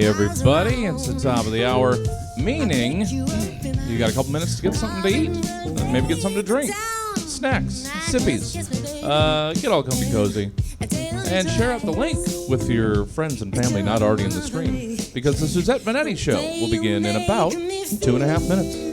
Everybody, it's the top of the hour, meaning you got a couple minutes to get something to eat, and maybe get something to drink, snacks, sippies, get all comfy cozy, and share out the link with your friends and family not already in the stream, because the Suzette Veneti Show will begin in about 2.5 minutes.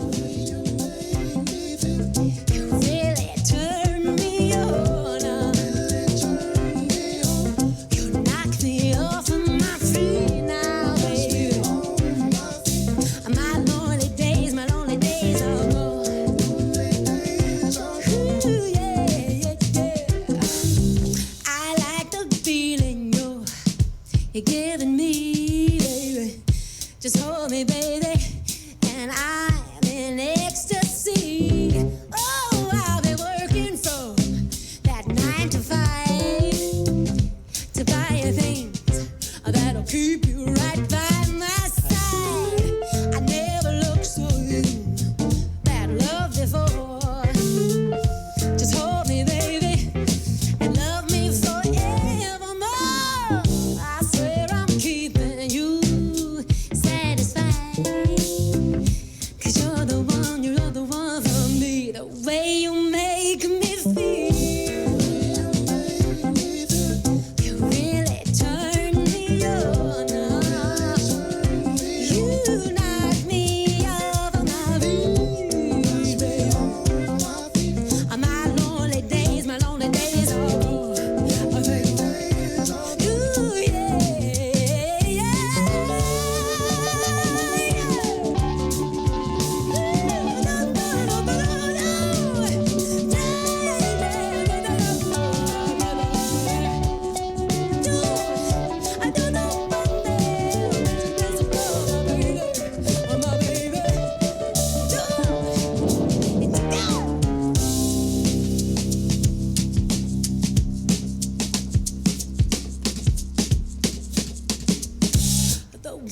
Just hold me, baby, and I'm in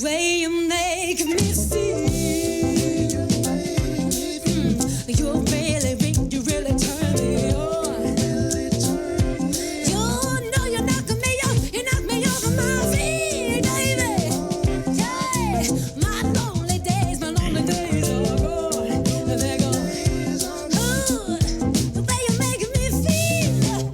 way you make me feel. You really turn me on. You know you knock me off of my feet, baby. Yeah, my lonely days are gone. They're gone. Ooh, the way you make me feel.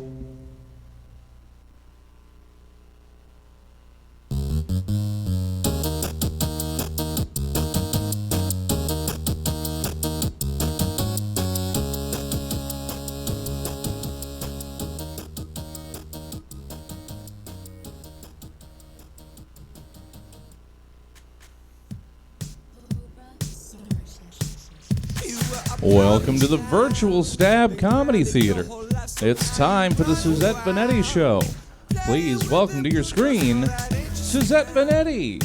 Welcome to the virtual Stab Comedy Theater. It's time for the Suzette Veneti Show. Please welcome to your screen, Suzette Veneti.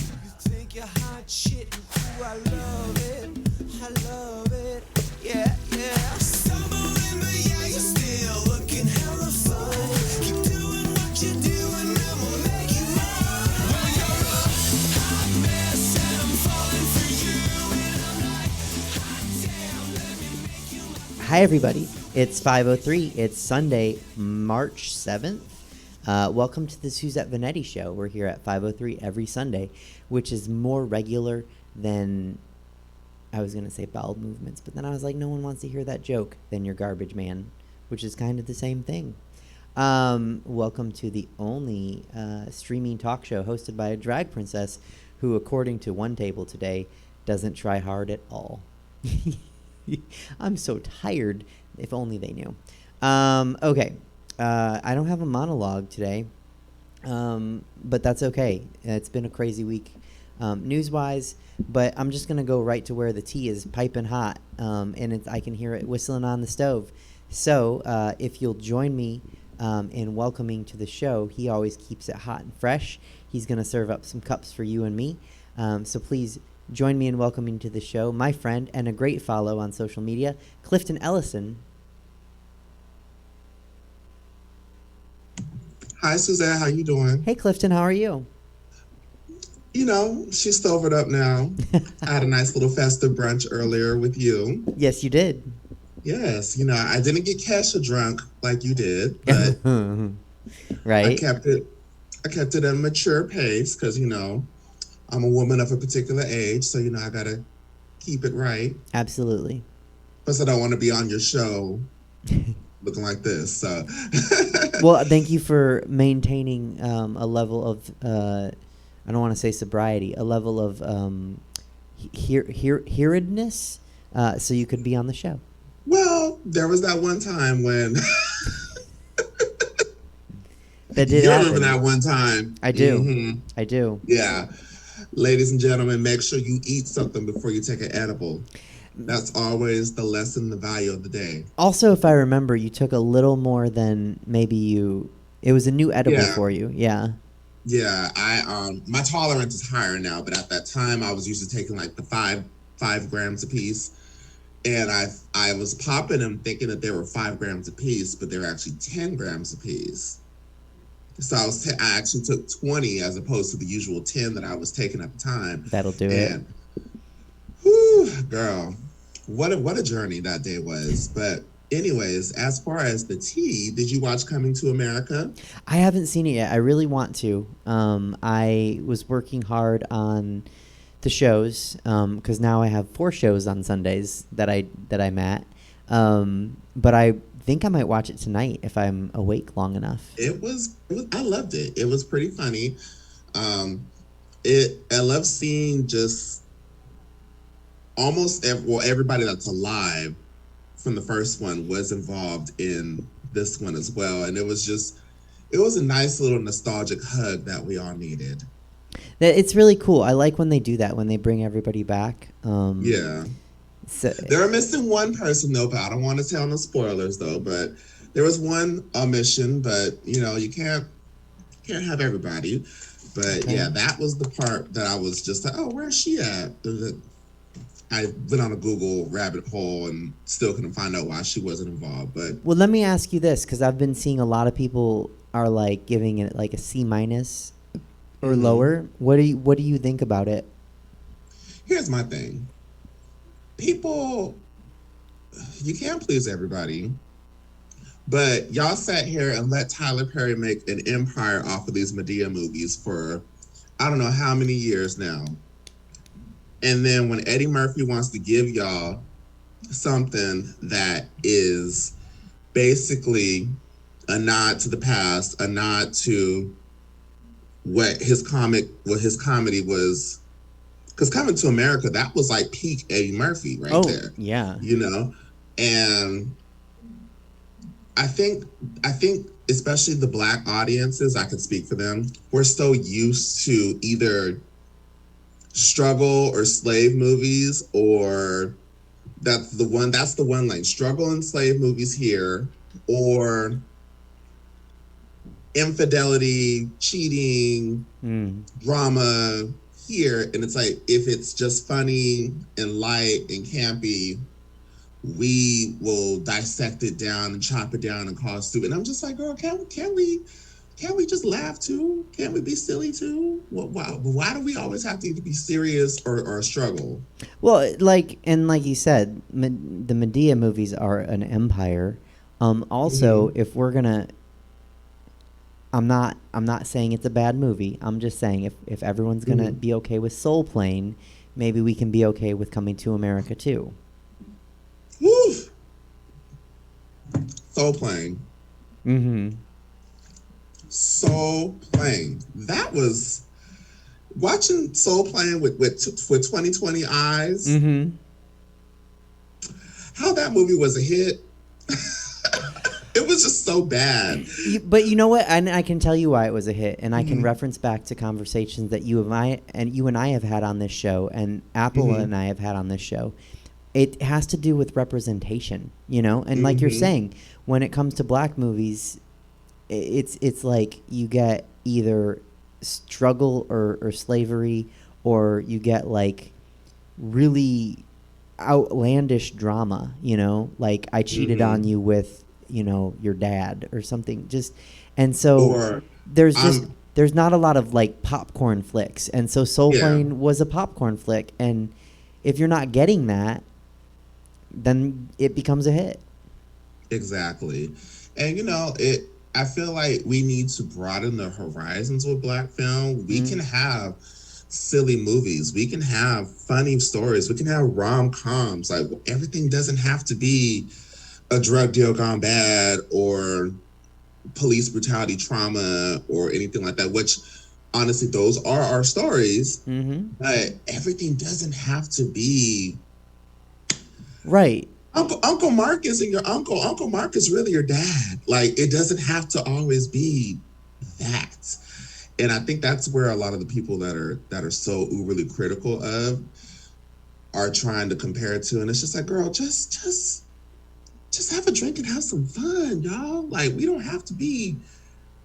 Hi, everybody. It's 5:03. It's Sunday, March 7th. Welcome to the Suzette Veneti Show. We're here at 5:03 every Sunday, which is more regular than, I was going to say bowel movements, but then I was like, no one wants to hear that joke, than your garbage man, which is kind of the same thing. Welcome to the only streaming talk show hosted by a drag princess who, according to One Table today, doesn't try hard at all. I'm so tired. If only they knew. Okay. I don't have a monologue today, but that's okay. It's been a crazy week news-wise, but I'm just going to go right to where the tea is piping hot, and I can hear it whistling on the stove. So if you'll join me in welcoming to the show, he always keeps it hot and fresh. He's going to serve up some cups for you and me. So please join me in welcoming to the show my friend and a great follow on social media, Clifton Ellison. Hi, Suzette. How you doing? Hey, Clifton. How are you? You know, she's sobered up now. I had a nice little festive brunch earlier with you. Yes, you did. Yes. You know, I didn't get Kesha drunk like you did, but right. I kept it at a mature pace because, you know, I'm a woman of a particular age, so, you know, I got to keep it right. Absolutely. Plus, I don't want to be on your show looking like this. So. Well, thank you for maintaining a level of, I don't want to say sobriety, a level of hearedness, so you could be on the show. Well, there was that one time when... That did you happen. remember that one time? I do. Mm-hmm. I do. Yeah. Ladies and gentlemen, make sure you eat something before you take an edible. That's always the lesson, the value of the day. Also, if I remember, you took a little more than maybe it was a new edible for you. Yeah. Yeah. My tolerance is higher now, but at that time I was used to taking like the five grams a piece. And I was popping them thinking that they were 5 grams a piece, but they were actually 10 grams a piece. So I actually took 20 as opposed to the usual 10 that I was taking at the time. That'll do it. Whew, girl, what a journey that day was. But anyways, as far as the tea, did you watch Coming to America? I haven't seen it yet. I really want to. I was working hard on the shows because now I have 4 shows on Sundays that I'm at. But I think I might watch it tonight if I'm awake long enough. I loved it. It was pretty funny. I love seeing just almost everybody that's alive from the first one was involved in this one as well. And it was a nice little nostalgic hug that we all needed. It's really cool. I like when they do that, when they bring everybody back. Yeah. So, they're missing one person though, but I don't want to tell no spoilers though. But there was one omission, but you know you can't have everybody. But yeah, that was the part that I was just like, oh, where's she at? I went on a Google rabbit hole and still couldn't find out why she wasn't involved. But well, let me ask you this, because I've been seeing a lot of people are like giving it like a C-. or lower. What do you think about it? Here's my thing. People, you can't please everybody. But y'all sat here and let Tyler Perry make an empire off of these Medea movies for I don't know how many years now. And then when Eddie Murphy wants to give y'all something that is basically a nod to the past, a nod to what his comedy was, because Coming to America, that was like peak Eddie Murphy there. Yeah. You know? And I think especially the Black audiences, I can speak for them, we're so used to either struggle or slave movies, or that's the one lane, struggle and slave movies here, or infidelity, cheating, drama here. And it's like, if it's just funny and light and campy, we will dissect it down and chop it down and call it stupid. And I'm just like, girl, can't we just laugh too? Can't we be silly too? Why do we always have to either be serious or struggle? Well, like you said, the Medea movies are an empire. Also, if we're gonna, I'm not saying it's a bad movie. I'm just saying if everyone's gonna be okay with Soul Plane, maybe we can be okay with Coming to America too. Woo! Soul Plane. Soul Plane. That was watching Soul Plane with 2020 eyes. How that movie was a hit. It was just so bad. But you know what? And I can tell you why it was a hit, and I can reference back to conversations that you and I have had on this show, and Apple and I have had on this show. It has to do with representation, you know? And like you're saying, when it comes to Black movies, it's like you get either struggle or slavery, or you get like really outlandish drama, you know? Like, I cheated on you with, you know, your dad or something. And so there's not a lot of like popcorn flicks. And so Soul Plane was a popcorn flick. And if you're not getting that, then it becomes a hit. Exactly. And you know, I feel like we need to broaden the horizons with Black film. We can have silly movies. We can have funny stories. We can have rom-coms. Like, everything doesn't have to be a drug deal gone bad or police brutality trauma or anything like that, which honestly, those are our stories. But everything doesn't have to be right. Uncle Mark isn't your uncle. Uncle Mark is really your dad. Like, it doesn't have to always be that. And I think that's where a lot of the people that are so uberly critical of are trying to compare it to. And it's just like, girl, just have a drink and have some fun, y'all. Like, we don't have to be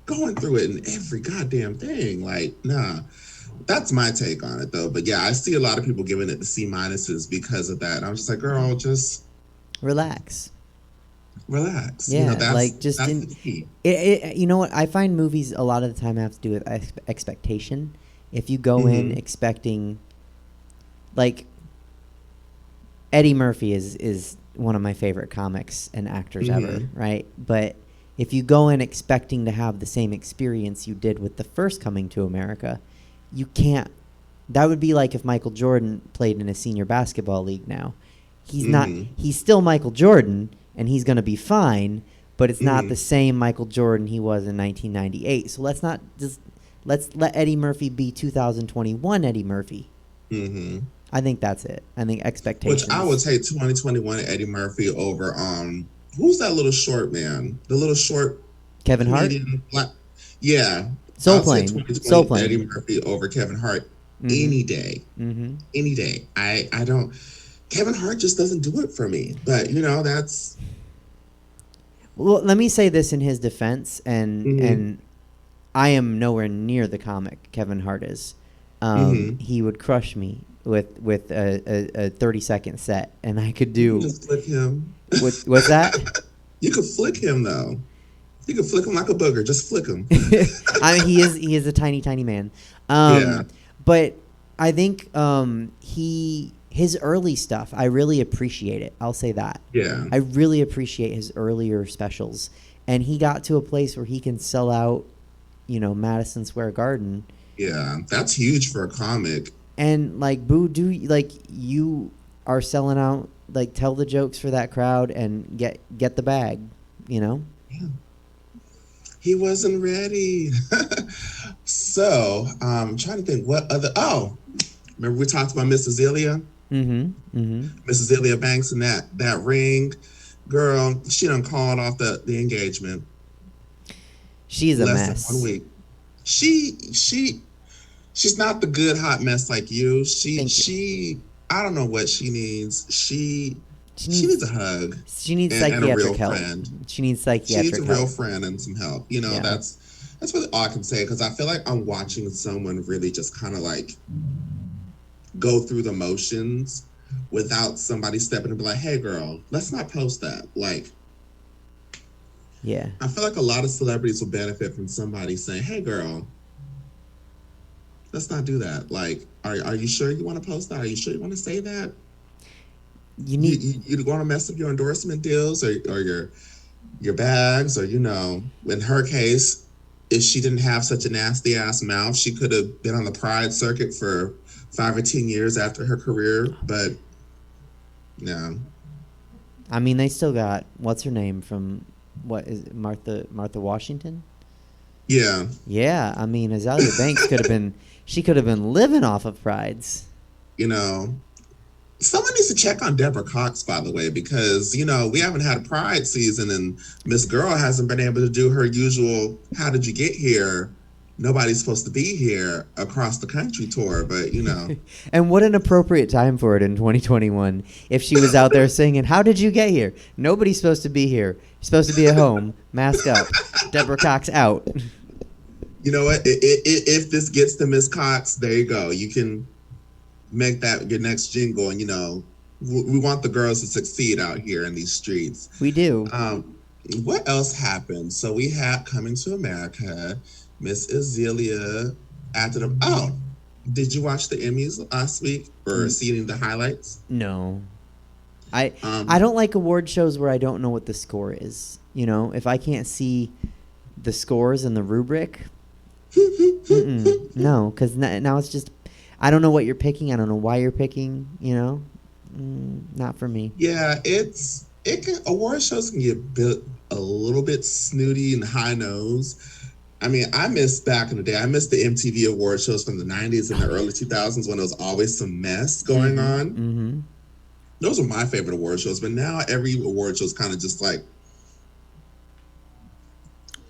going through it in every goddamn thing. Like, nah. That's my take on it, though. But yeah, I see a lot of people giving it the C minuses because of that. And I'm just like, girl, just relax. Yeah, you know, that's the key. You know what? I find movies a lot of the time have to do with expectation. If you go in expecting, like, Eddie Murphy is one of my favorite comics and actors ever, right? But if you go in expecting to have the same experience you did with the first Coming to America, you can't. That would be like if Michael Jordan played in a senior basketball league now. He's not. He's still Michael Jordan, and he's going to be fine, but it's not the same Michael Jordan he was in 1998. So let's let Eddie Murphy be 2021 Eddie Murphy. I think that's it. I think expectations. Which I would take 2021 Eddie Murphy over who's that little short man? The little short Kevin Hart? Yeah. Soul Plane. Eddie Murphy over Kevin Hart any day. Any day. I don't. Kevin Hart just doesn't do it for me. But, you know, that's. Well, let me say this in his defense, and I am nowhere near the comic Kevin Hart is. He would crush me with a 30-second set, and I could do. You just flick him. What's that? You could flick him, though. You can flick him like a booger. Just flick him. I mean, he is a tiny man. Yeah. But I think his early stuff, I really appreciate it. I'll say that. Yeah. I really appreciate his earlier specials, and he got to a place where he can sell out, Madison Square Garden. Yeah, that's huge for a comic. And like, Boo, you are selling out. Like, tell the jokes for that crowd and get the bag. Yeah. He wasn't ready. So, I'm trying to think what other. Oh, remember we talked about Miss Azealia? Miss Azealia Banks and that ring. Girl, she done called off the engagement. She's a less mess. Than 1 week. She's not the good hot mess like you. I don't know what she needs. She needs a hug. She needs and psychiatric a real help. friend. She needs psychiatric help. She needs a real friend and some help. Yeah. That's really all I can say, because I feel like I'm watching someone really just kind of like go through the motions without somebody stepping and be like, hey girl, let's not post that. Like, yeah. I feel like a lot of celebrities will benefit from somebody saying, hey girl, let's not do that. Like, are you sure you want to post that? Are you sure you want to say that? You want to mess up your endorsement deals or your bags, or in her case, if she didn't have such a nasty ass mouth, she could have been on the Pride circuit for 5 or 10 years after her career. But no. I mean, they still got what's her name from what is it, Martha Washington? Yeah. Yeah. I mean, Azealia Banks could have been living off of Prides. Someone needs to check on Deborah Cox, by the way, because, we haven't had a Pride season and Miss Girl hasn't been able to do her usual How Did You Get Here? Nobody's supposed to be here across the country tour, but, And what an appropriate time for it in 2021 if she was out there singing, How Did You Get Here? Nobody's supposed to be here. You're supposed to be at home. Mask up. Deborah Cox out. You know what? If this gets to Miss Cox, there you go. You can make that your next jingle, and we want the girls to succeed out here in these streets. We do. What else happened? So we have Coming to America, Miss Azealia did you watch the Emmys last week or see any of the highlights? No. I don't like award shows where I don't know what the score is. If I can't see the scores and the rubric, no, because now it's just, I don't know what you're picking. I don't know why you're picking. Not for me. Yeah, award shows can get a little bit snooty and high nose. I mean, I miss back in the day. I miss the MTV award shows from the 90s and the early 2000s when there was always some mess going on. Mm-hmm. Those were my favorite award shows, but now every award show is kind of just like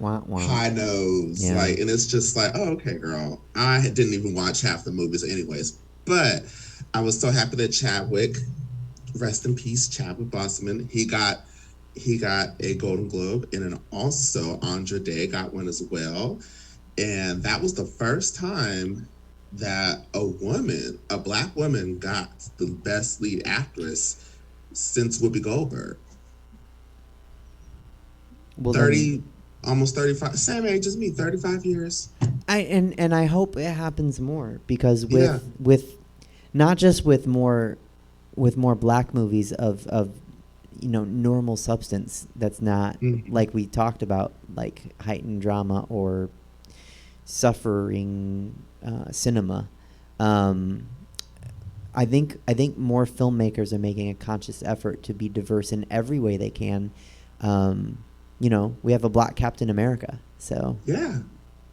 high nose, yeah. And it's just like, oh, okay, girl. I didn't even watch half the movies anyways, but I was so happy that Chadwick, rest in peace, Chadwick Boseman, he got a Golden Globe, and then also Andra Day got one as well, and that was the first time that a black woman, got the best lead actress since Whoopi Goldberg. Well, 30. Almost 35, same age as me, 35 years. I hope it happens more, because with not just with more black movies of normal substance that's not like we talked about, like heightened drama or suffering cinema. I think more filmmakers are making a conscious effort to be diverse in every way they can. We have a black Captain America, so yeah,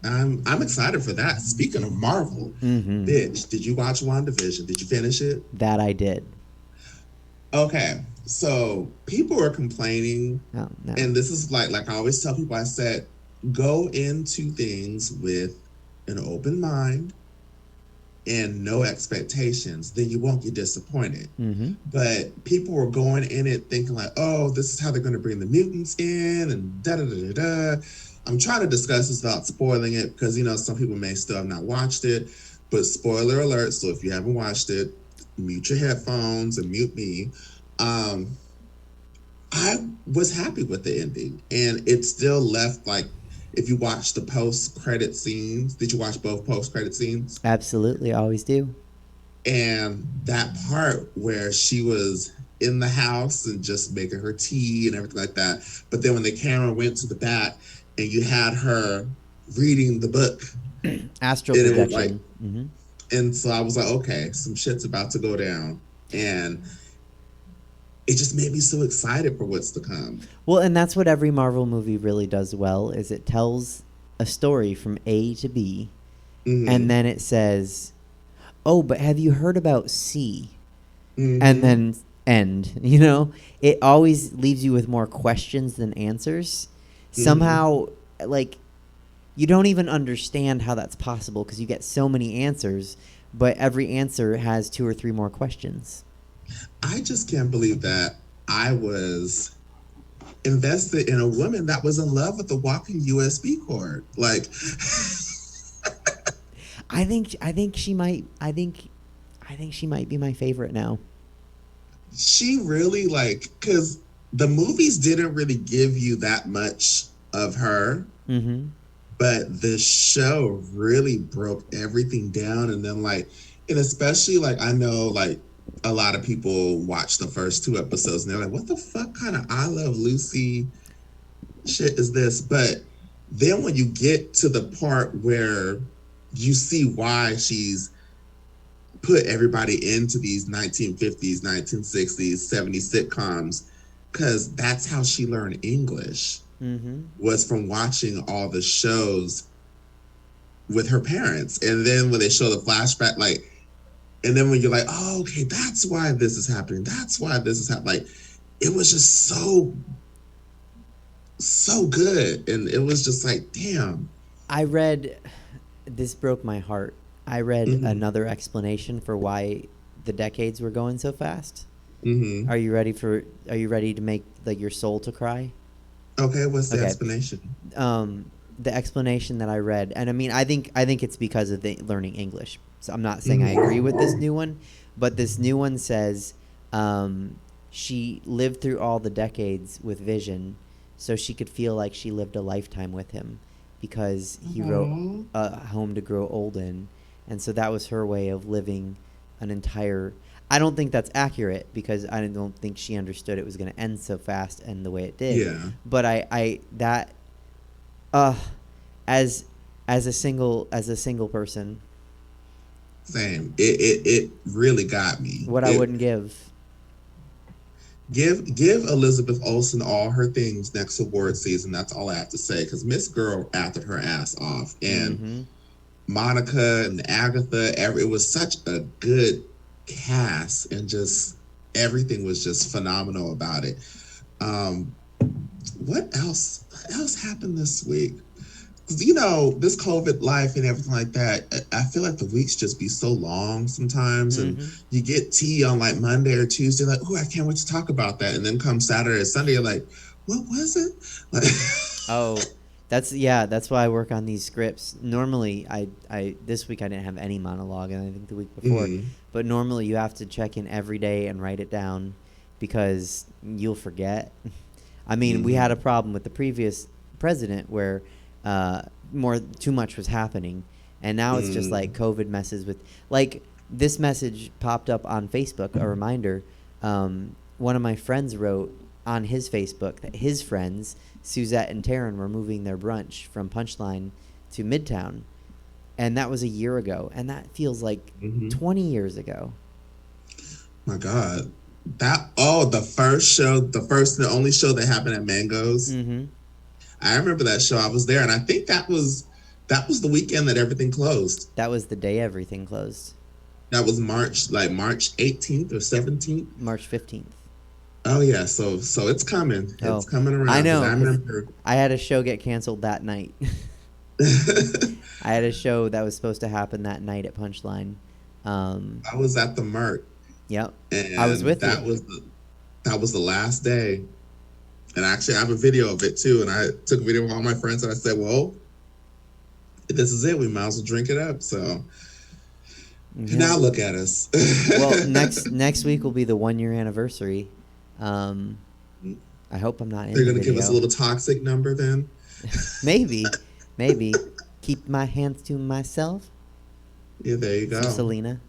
I'm excited for that. Speaking of Marvel, bitch, did you watch WandaVision? Did you finish it? That I did. Okay, so people are complaining, and this is like I always tell people. I said, go into things with an open mind and no expectations, then you won't get disappointed. But people were going in it thinking like, oh, this is how they're going to bring the mutants in, and da-da-da-da-da. I'm trying to discuss this without spoiling it, because, some people may still have not watched it, but spoiler alert, so if you haven't watched it, mute your headphones and mute me. I I was happy with the ending, and it still left like, if you watch the post-credit scenes, did you watch both post-credit scenes? Absolutely, always do. And that part where she was in the house and just making her tea and everything like that. But then when the camera went to the back and you had her reading the book, Astral and it was projection. like, and so I was like, okay, some shit's about to go down. And it just made me so excited for what's to come. Well, and that's what every Marvel movie really does well, is it tells a story from A to B, and then it says, oh, but have you heard about C? And then end. You know, it always leaves you with more questions than answers. Somehow, like, you don't even understand how that's possible because you get so many answers, but every answer has 2 or 3 more questions. I just can't believe that I was invested in a woman that was in love with a walking USB cord. Like, I think she might be my favorite now. she really, like, because the movies didn't really give you that much of her, but the show really broke everything down. And then, like, and especially, like, I know, like, a lot of people watch the first 2 episodes and they're like, what the fuck kind of I Love Lucy shit is this? But then when you get to the part where you see why she's put everybody into these 1950s, 1960s, 70s sitcoms, because that's how she learned English, was from watching all the shows with her parents. And then when they show the flashback, like, and then when you're like, oh, okay, that's why this is happening. That's why this is happening. Like, it was just so good. And it was just like, damn. This broke my heart. I read another explanation for why the decades were going so fast. Are you ready to make, like, your soul to cry? Okay, what's the explanation? The explanation that I read, and I mean, I think it's because of the learning English. So I'm not saying I agree with this new one, but this new one says she lived through all the decades with Vision, so she could feel like she lived a lifetime with him, because he wrote a home to grow old in, and so that was her way of living an entire. I don't think that's accurate, because I don't think she understood it was going to end so fast and the way it did. Yeah. But as a single person, same. It really got me. What I wouldn't give Elizabeth Olsen all her things next award season. That's all I have to say, because Miss Girl acted her ass off, and Monica and Agatha. It was such a good cast, and just everything was just phenomenal about it. What else happened this week? You know, this COVID life and everything like that, I feel like the weeks just be so long sometimes, and you get tea on like Monday or Tuesday, like, oh, I can't wait to talk about that, and then come Saturday or Sunday, you're like, what was it? Like, oh, that's why I work on these scripts. Normally, I this week I didn't have any monologue, and I think the week before, but normally you have to check in every day and write it down, because you'll forget. I mean, we had a problem with the previous president where too much was happening, and now it's just like COVID messes with, like, this message popped up on Facebook, a reminder. One of my friends wrote on his Facebook that his friends Suzette and Taryn were moving their brunch from Punchline to Midtown, and that was a year ago, and that feels like 20 years ago. My God, the first and the only show that happened at Mango's. I remember that show. I was there, and I think that was the weekend that everything closed. That was the day everything closed. That was March 18th or 17th? March 15th. Oh, yeah. So it's coming. Oh, it's coming around. I know. I remember. I had a show get canceled that night. I had a show that was supposed to happen that night at Punchline. I was at the Merc. Yep. And I was with that you. That was the last day. And actually, I have a video of it, too. And I took a video of all my friends, and I said, well, this is it. We might as well drink it up. So now look at us. Well, next week will be the 1-year anniversary. I hope I'm not in They're the going to give us a video. little toxic number then. Maybe. Keep my hands to myself. Yeah, there you go. Some Selena.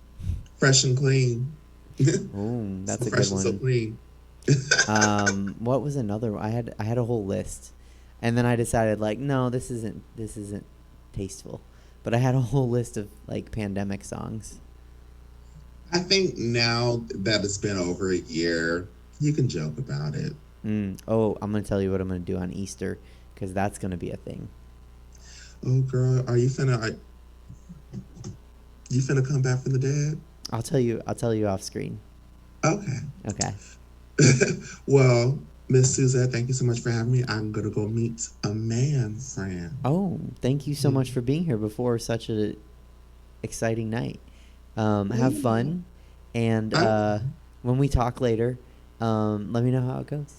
Fresh and clean. Ooh, that's So a fresh good and so one. clean. What was another one? I had a whole list, and then I decided like, no, this isn't tasteful. But I had a whole list of like pandemic songs. I think now that it's been over a year, you can joke about it. Oh, I'm gonna tell you what I'm gonna do on Easter, because that's gonna be a thing. Oh, girl, you finna come back from the dead? I'll tell you off screen. Okay. Okay. Well, Miss Suzette, thank you so much for having me. I'm gonna go meet a man friend. Oh, thank you so much for being here before such a exciting night. Have fun, and when we talk later, let me know how it goes.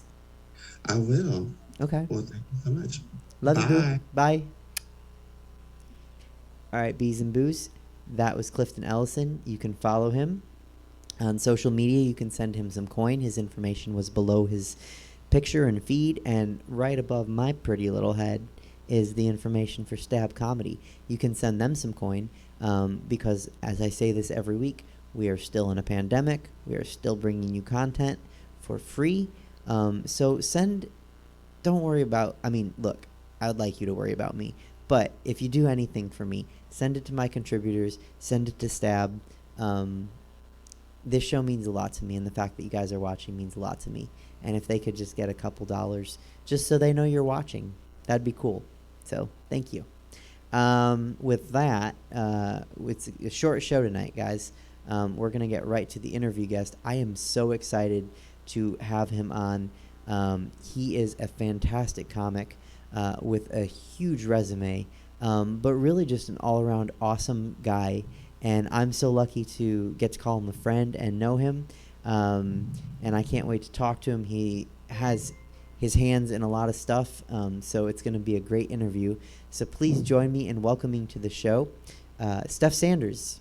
I will. Okay. Well, thank you so much. Love you, boo. Bye. Bye. All right, bees and boos. That was Clifton Ellison. You can follow him on social media. You can send him some coin. His information was below his picture and feed, and right above my pretty little head is the information for Stab Comedy. You can send them some coin because, as I say this every week, we are still in a pandemic. We are still bringing you content for free. So send. Don't worry about. I mean, look, I would like you to worry about me, but if you do anything for me, send it to my contributors. Send it to Stab. This show means a lot to me, and the fact that you guys are watching means a lot to me. And if they could just get a couple dollars, just so they know you're watching, that'd be cool. So thank you. With that, it's a short show tonight, guys. We're going to get right to the interview guest. I am so excited to have him on. He is a fantastic comic with a huge resume, but really just an all-around awesome guy. And I'm so lucky to get to call him a friend and know him. And I can't wait to talk to him. He has his hands in a lot of stuff, so it's going to be a great interview. So please join me in welcoming to the show, Steph Sanders.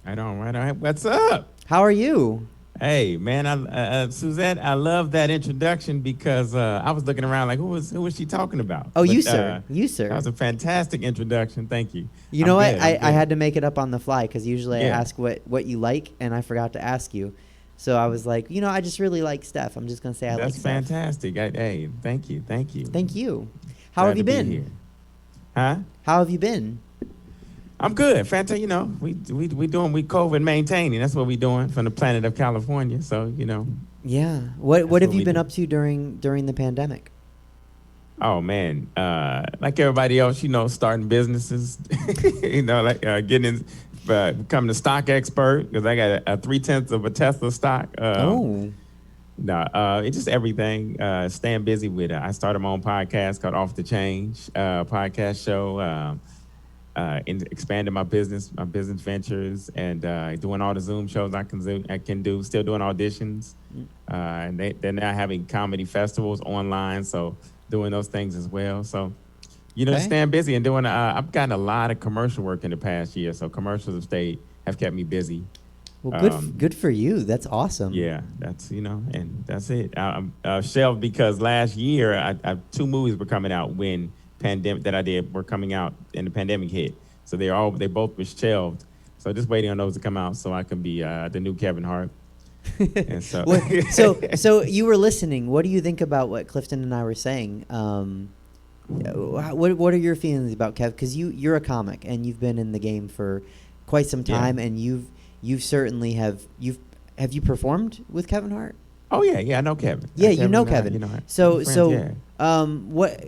Right on. What's up? How are you? Hey, man, Suzette, I love that introduction because I was looking around like, who was she talking about? Oh, But, you, sir. You, sir. That was a fantastic introduction. Thank you. You know what? I'm good. I had to make it up on the fly because usually I Yeah. ask what you like, and I forgot to ask you. So I was like, I just really like Steph. I'm just going to say I like That's Steph. fantastic. Hey, thank you. Thank you. How Glad have you to be been? here. Huh? How have you been? I'm good. Fantastic. We COVID maintaining. That's what we doing from the planet of California. So, Yeah. What have what you we been do. up to during the pandemic? Oh man, like everybody else, starting businesses, getting in, becoming a stock expert because I got a 0.3 of a Tesla stock. It's just everything. Staying busy with it. I started my own podcast called Off the Change podcast show. Expanding my business ventures, and doing all the Zoom shows I can do. Still doing auditions, and they're now having comedy festivals online. So doing those things as well. So, Okay. staying busy and doing. I've gotten a lot of commercial work in the past year. So commercials have kept me busy. Well, good for you. That's awesome. Yeah, that's and that's it. I'm shelved because last year I 2 movies were coming out when pandemic that I did were coming out and the pandemic hit. So they both were shelved. So just waiting on those to come out so I can be the new Kevin Hart. And so, so you were listening. What do you think about what Clifton and I were saying? What are your feelings about Kev? Because you're a comic and you've been in the game for quite some time, and you've certainly have you performed with Kevin Hart? Oh yeah, I know Kevin. Yeah, you know Kevin. So what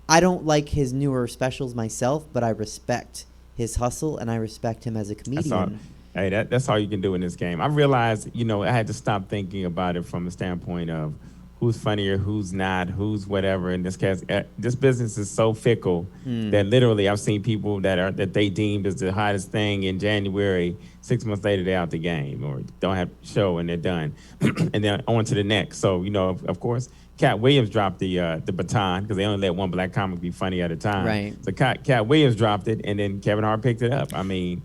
I don't like his newer specials myself, but I respect his hustle and I respect him as a comedian. That's all you can do in this game. I realized, I had to stop thinking about it from the standpoint of who's funnier, who's not, who's whatever. In this case, this business is so fickle that literally I've seen people that they deemed as the hottest thing in January. 6 months later, they're out the game or don't have a show and they're done, and then on to the next. So of course, Cat Williams dropped the baton because they only let one black comic be funny at a time. Right. So Cat Williams dropped it, and then Kevin Hart picked it up. I mean,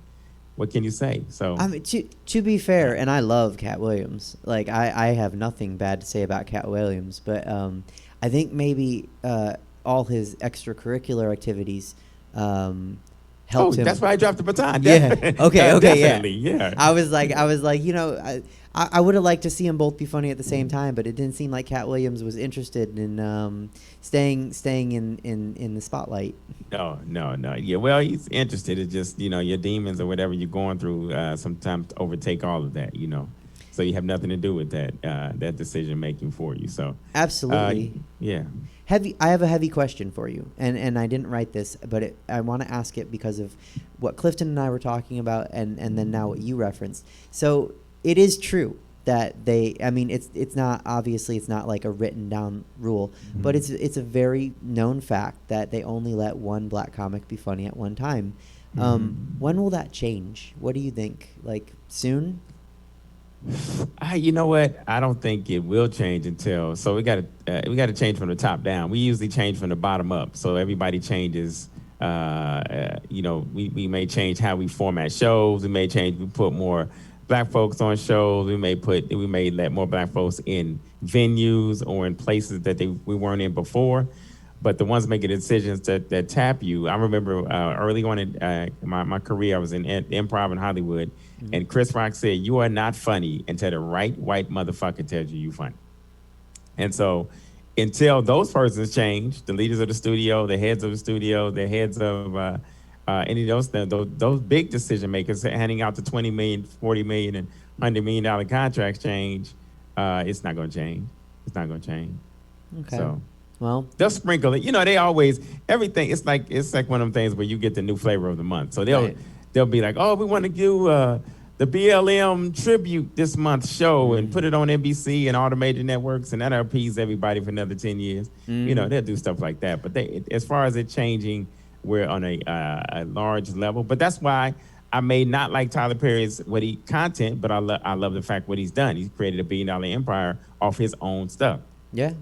what can you say? So I mean, to be fair, and I love Cat Williams. Like I have nothing bad to say about Cat Williams, but I think maybe all his extracurricular activities helped him. That's why I dropped the baton. Yeah. Okay. Definitely. Yeah. Yeah. I was like, I would have liked to see them both be funny at the same time, but it didn't seem like Cat Williams was interested in staying in the spotlight. No. Yeah, well, he's interested. It's just, your demons or whatever you're going through sometimes overtake all of that, So you have nothing to do with that decision making for you. So Absolutely. Yeah. I have a heavy question for you, and I didn't write this, but I want to ask it because of what Clifton and I were talking about, and then now what you referenced. So it is true that it's not, obviously it's not like a written down rule, but it's a very known fact that they only let one black comic be funny at one time. When will that change? What do you think? Like soon? You know what? I don't think it will change until. So we got to change from the top down. We usually change from the bottom up. So everybody changes. We may change how we format shows. We may change. We put more black folks on shows. We may let more black folks in venues or in places that we weren't in before. But the ones making decisions that tap you. I remember early on in my career, I was in improv in Hollywood, and Chris Rock said, "You are not funny until the right white motherfucker tells you funny." And so until those persons change, the leaders of the studio, the heads of the studio, the heads of any of those big decision makers handing out the $20 million, $40 million, and $100 million contracts change, it's not going to change. It's not going to change. Okay. So. Well, They'll sprinkle it. They always everything. It's like one of them things where you get the new flavor of the month. So they'll be like, oh, we want to do the BLM tribute this month show and put it on NBC and all the major networks, and that'll appease everybody for another 10 years. They'll do stuff like that. But as far as it changing, we're on a large level. But that's why I may not like Tyler Perry's content, but I love the fact what he's done. He's created a $1 billion empire off his own stuff. yeah.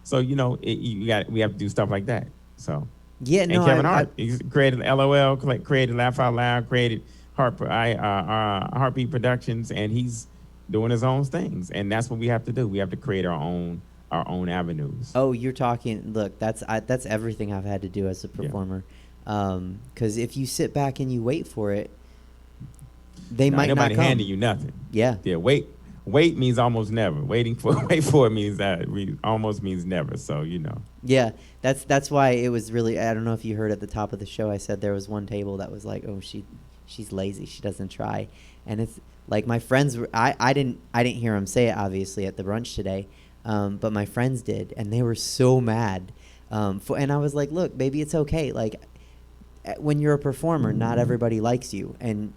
So we have to do stuff like that. So Yeah, and no, Kevin Hart, he created LOL, created Laugh Out Loud, created Heartbeat Productions, and he's doing his own things. And that's what we have to do. We have to create our own avenues. Oh, you're talking. Look, that's everything I've had to do as a performer. Because if you sit back and you wait for it, they might not nobody come. handing you nothing. Yeah. Yeah. Wait means almost never. Wait for it means that almost means never. So Yeah, that's why it was really. I don't know if you heard at the top of the show. I said there was one table that was like, oh, she's lazy. She doesn't try, and it's like my friends were. I didn't hear them say it obviously at the brunch today, but my friends did, and they were so mad. And I was like, look, baby, it's okay. Like when you're a performer, not everybody likes you, and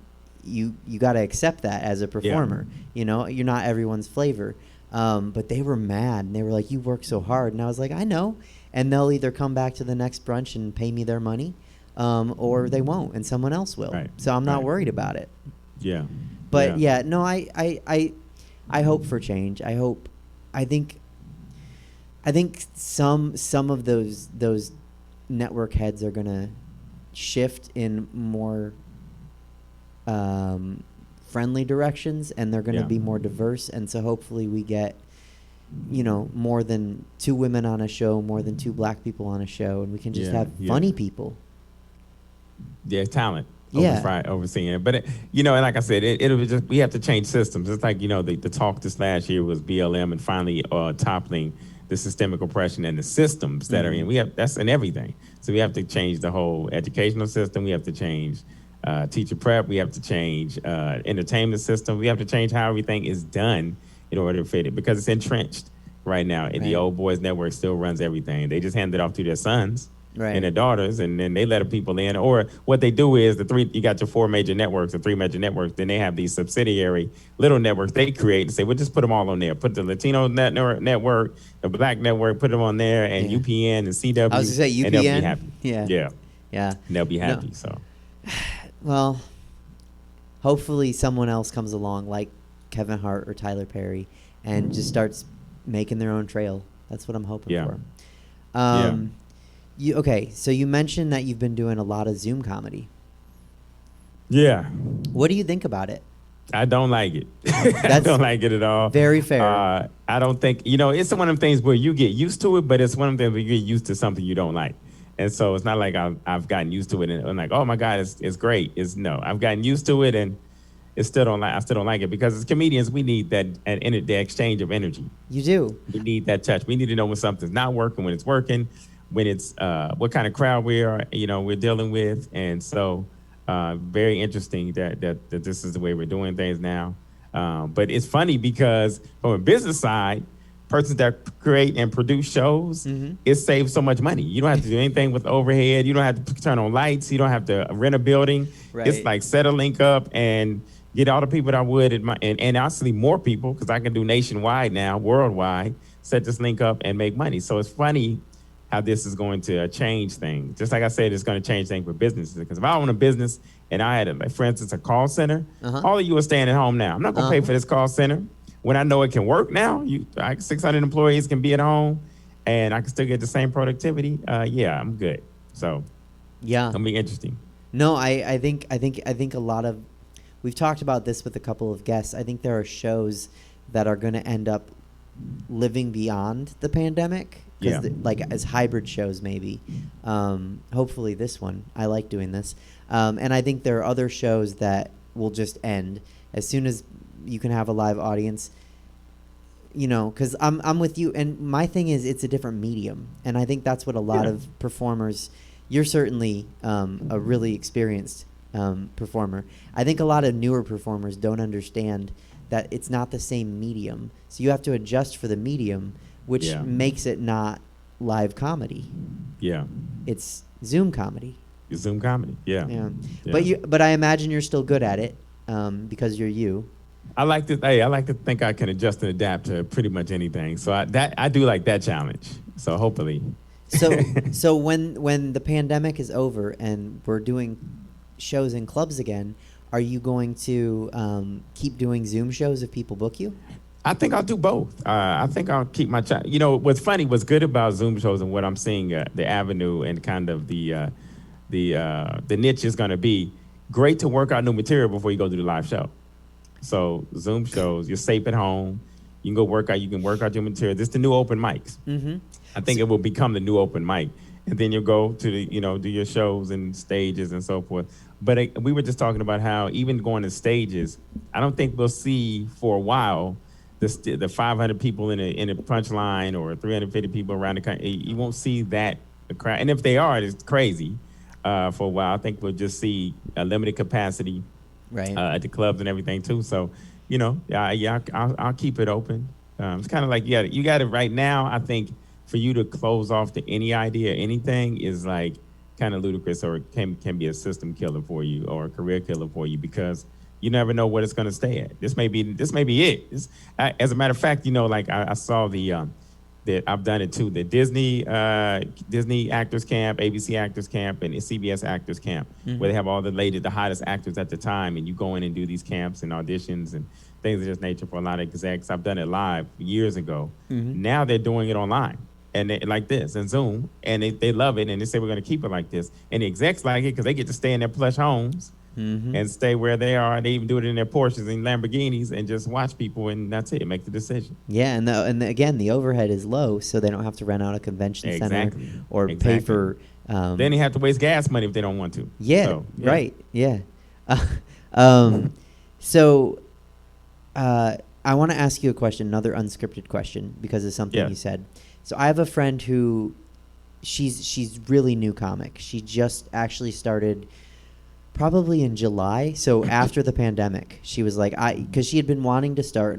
you got to accept that as a performer. Yeah. You're not everyone's flavor. But they were mad, and they were like, you work so hard. And I was like, I know. And they'll either come back to the next brunch and pay me their money, or they won't, and someone else will. Right. So I'm not worried about it. Yeah. But no, I hope for change. I think some of those network heads are gonna shift in more friendly directions, and they're going to be more diverse, and so hopefully we get more than 2 women on a show, more than 2 black people on a show, and we can just have funny people. Talent Yeah. overseeing it. But and like I said, it'll just, we have to change systems. It's like the talk this last year was BLM and finally toppling the systemic oppression and the systems that are in. That's in everything. So we have to change the whole educational system. We have to change teacher prep. We have to change entertainment system. We have to change how everything is done in order to fit it, because it's entrenched right now. And the old boys network still runs everything. They just hand it off to their sons and their daughters, and then they let people in. Or what they do is you got your 4 major networks or 3 major networks. Then they have these subsidiary little networks they create and say, we'll just put them all on there. Put the Latino network, the Black network, put them on there, and UPN and CW. I was going to say UPN. And they'll be happy. Yeah. And they'll be happy. So. Well, hopefully someone else comes along like Kevin Hart or Tyler Perry and just starts making their own trail. That's what I'm hoping for. So you mentioned that you've been doing a lot of Zoom comedy. Yeah. What do you think about it? I don't like it. I don't like it at all. Very fair. I don't think, it's one of them things where you get used to it, but it's one of them where you get used to something you don't like. And so it's not like I've gotten used to it and I'm like, oh my God, it's great. No, I've gotten used to it and I still don't like it because as comedians, we need the exchange of energy. You do. We need that touch. We need to know when something's not working, when it's working, when it's what kind of crowd we're dealing with. And so very interesting that this is the way we're doing things now. But it's funny because from a business side, persons that create and produce shows, it saves so much money. You don't have to do anything with overhead. You don't have to turn on lights. You don't have to rent a building. Right. It's like set a link up and get all the people that I would and honestly more people because I can do nationwide now, worldwide, set this link up and make money. So it's funny how this is going to change things. Just like I said, it's going to change things for businesses. Because if I own a business and I had, for instance, a call center, all of you are staying at home now. I'm not going to pay for this call center. When I know it can work now, 600 employees can be at home and I can still get the same productivity. Yeah, I'm good. So yeah, it'll be interesting. No, I think a lot of, we've talked about this with a couple of guests. I think there are shows that are going to end up living beyond the pandemic. Yeah. Like as hybrid shows maybe. Hopefully this one. I like doing this. And I think there are other shows that will just end as soon as you can have a live audience. Because I'm with you. And my thing is it's a different medium. And I think that's what a lot of performers, you're certainly a really experienced performer. I think a lot of newer performers don't understand that it's not the same medium. So you have to adjust for the medium, which makes it not live comedy. Yeah. It's Zoom comedy. It's Zoom comedy. Yeah. But I imagine you're still good at it because you're you. I like to think I can adjust and adapt to pretty much anything. So I do like that challenge. So hopefully. So when the pandemic is over and we're doing shows in clubs again, are you going to keep doing Zoom shows if people book you? I think I'll do both. I think I'll keep my what's funny, what's good about Zoom shows and what I'm seeing the avenue and kind of the niche is going to be great to work out new material before you go do the live show. So Zoom shows, you're safe at home. You can go work out. You can work out your material. This is the new open mics. I think it will become the new open mic. And then you'll go to the, do your shows and stages and so forth. But we were just talking about how even going to stages, I don't think we'll see for a while the 500 people in a punch line or 350 people around the country. You won't see that crowd. And if they are, it's crazy for a while. I think we'll just see a limited capacity at the clubs and everything too. So, I'll keep it open. It's kind of like, you got it right now. I think for you to close off to any idea, anything is like kind of ludicrous, or it can be a system killer for you or a career killer for you because you never know what it's going to stay at. This may be it. As a matter of fact, I saw that I've done it too. The Disney Actors Camp, ABC Actors Camp, and CBS Actors Camp, where they have all the hottest actors at the time, and you go in and do these camps and auditions and things of this nature for a lot of execs. I've done it live years ago. Now they're doing it online. And like this, and Zoom, and they love it, and they say we're going to keep it like this. And the execs like it because they get to stay in their plush homes and stay where they are. They even do it in their Porsches and Lamborghinis and just watch people, and that's it. Make the decision. Yeah, and again, the overhead is low, so they don't have to rent out a convention center or pay for. Then they have to waste gas money if they don't want to. Yeah, so, right. Yeah. I want to ask you a question, another unscripted question, because of something you said. So I have a friend who, she's really new comic. She just actually started probably in July. So after the pandemic, she was like, because she had been wanting to start,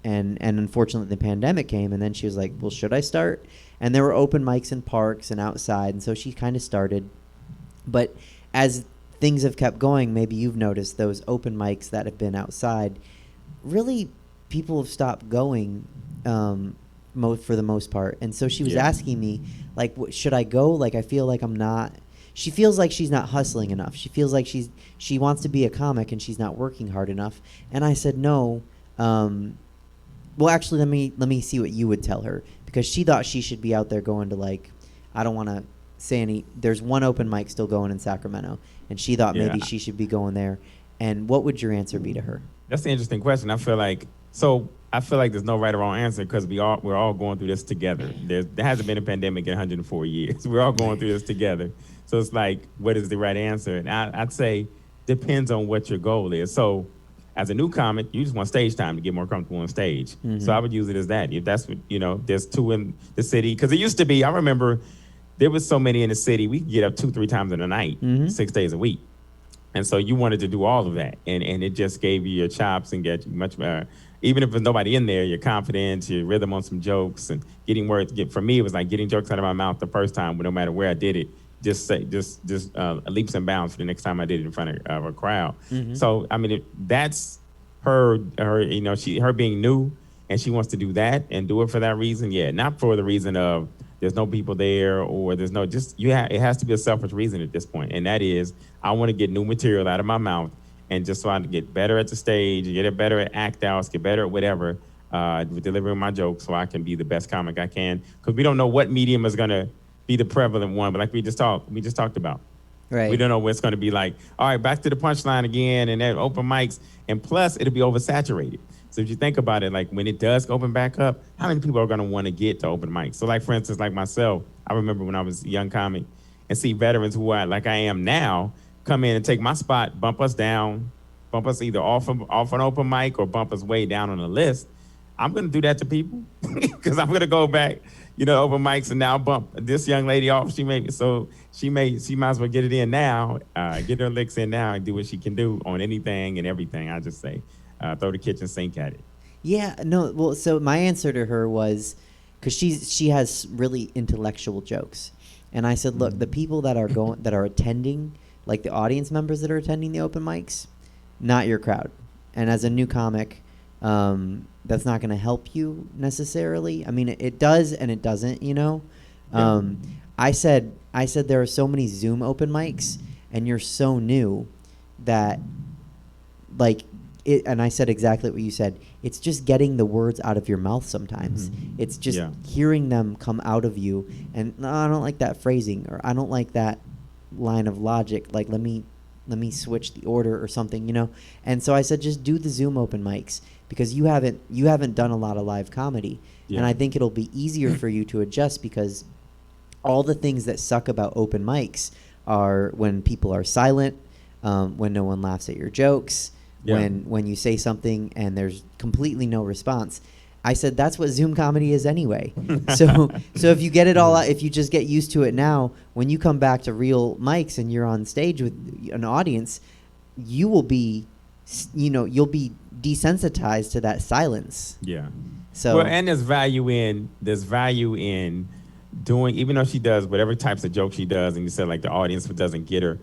and unfortunately the pandemic came, and then she was like, well, should I start? And there were open mics in parks and outside, and so she kind of started. But as things have kept going, maybe you've noticed those open mics that have been outside, really people have stopped going for the most part. And so she was asking me, like, should I go? Like, I feel like I'm not. She feels like she's not hustling enough. She feels like she wants to be a comic and she's not working hard enough. And I said, no. Well, actually, let me see what you would tell her, because she thought she should be out there going to, like, I don't want to Sandy, there's one open mic still going in Sacramento, and she thought maybe she should be going there. And what would your answer be to her? That's an interesting question. I feel like there's no right or wrong answer because we're all going through this together. There hasn't been a pandemic in 104 years. We're all going through this together. So it's like, what is the right answer? And I'd say depends on what your goal is. So as a new comic, you just want stage time to get more comfortable on stage. So I would use it as that. If that's what, there's 2 in the city. Because it used to be, I remember there was so many in the city, we could get up 2-3 times in a night, 6 days a week. And so you wanted to do all of that. And it just gave you your chops and get you much better. Even if there's nobody in there, your confidence, your rhythm on some jokes, and getting words. For me, it was like getting jokes out of my mouth the first time, but no matter where I did it, just leaps and bounds for the next time I did it in front of a crowd. So I mean, that's her being new, and she wants to do that and do it for that reason. Yeah, not for the reason of there's no people there or there's no it has to be a selfish reason at this point, and that is I want to get new material out of my mouth. And just so I can get better at the stage, get better at act outs, get better at whatever, with delivering my jokes so I can be the best comic I can. Because we don't know what medium is going to be the prevalent one, but like we just talked about. Right. We don't know what it's going to be like. All right, back to the punchline again, and then open mics. And plus, it'll be oversaturated. So if you think about it, like when it does open back up, how many people are going to want to get to open mics? So like, for instance, like myself, I remember when I was a young comic and see veterans who I am now, come in and take my spot, bump us down, bump us either off an open mic or bump us way down on the list. I'm going to do that to people because I'm going to go back, open mics and now bump this young lady off. She might as well get it in now, get her licks in now and do what she can do on anything and everything. I just say, throw the kitchen sink at it. Yeah, no, well, so my answer to her was, because she has really intellectual jokes. And I said, look, the people that are attending, like the audience members that are attending the open mics, not your crowd. And as a new comic, that's not going to help you necessarily. I mean, it does and it doesn't, I said there are so many Zoom open mics and you're so new that like it, and I said exactly what you said. It's just getting the words out of your mouth sometimes. It's just hearing them come out of you. And no, I don't like that phrasing, or I don't like that line of logic, like let me switch the order or something, And so I said just do the Zoom open mics because you haven't done a lot of live comedy, and I think it'll be easier for you to adjust because all the things that suck about open mics are when people are silent, when no one laughs at your jokes, when you say something and there's completely no response. I said that's what Zoom comedy is anyway. So if you get it all out, if you just get used to it now, when you come back to real mics and you're on stage with an audience, you will be, you'll be desensitized to that silence. Yeah. So well, and there's value in doing, even though she does whatever types of jokes she does, and you said like the audience doesn't get her,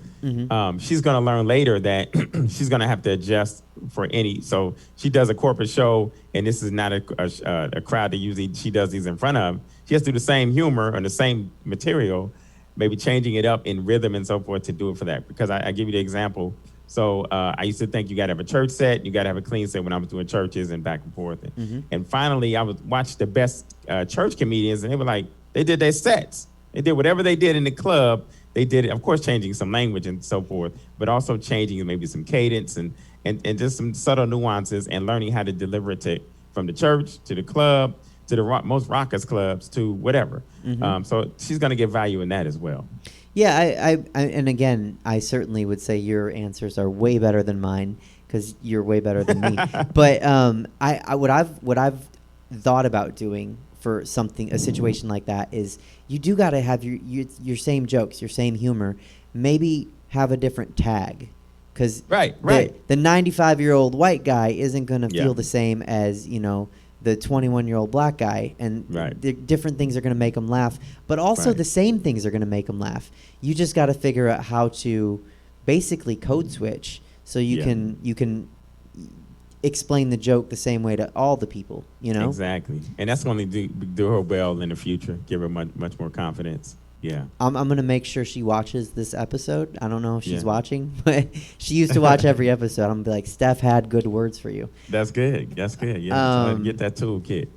she's going to learn later that she's going to have to adjust for any. So she does a corporate show, and this is not a crowd that usually she does these in front of. She has to do the same humor and the same material, maybe changing it up in rhythm and so forth to do it for that. Because I give you the example. So I used to think you got to have a church set, you got to have a clean set when I was doing churches and back and forth. And finally, I would watch the best church comedians, and they were like, they did their sets. They did whatever they did in the club. They did it, of course, changing some language and so forth, but also changing maybe some cadence and just some subtle nuances and learning how to deliver it from the church to the club to the most raucous clubs to whatever. So she's going to get value in that as well. Yeah, I and again, I certainly would say your answers are way better than mine because you're way better than me. But what I've thought about doing for a situation like that is you do got to have your same jokes, your same humor, maybe have a different tag. Because right. the 95-year-old white guy isn't going to feel the same as, the 21-year-old black guy. And the different things are going to make them laugh. But also the same things are going to make them laugh. You just got to figure out how to basically code switch so you can explain the joke the same way to all the people, Exactly. And that's going to do her well in the future, give her much more confidence. Yeah. I'm going to make sure she watches this episode. I don't know if she's watching, but she used to watch every episode. I'm going to be like, Steph had good words for you. That's good. Yeah. Get that toolkit.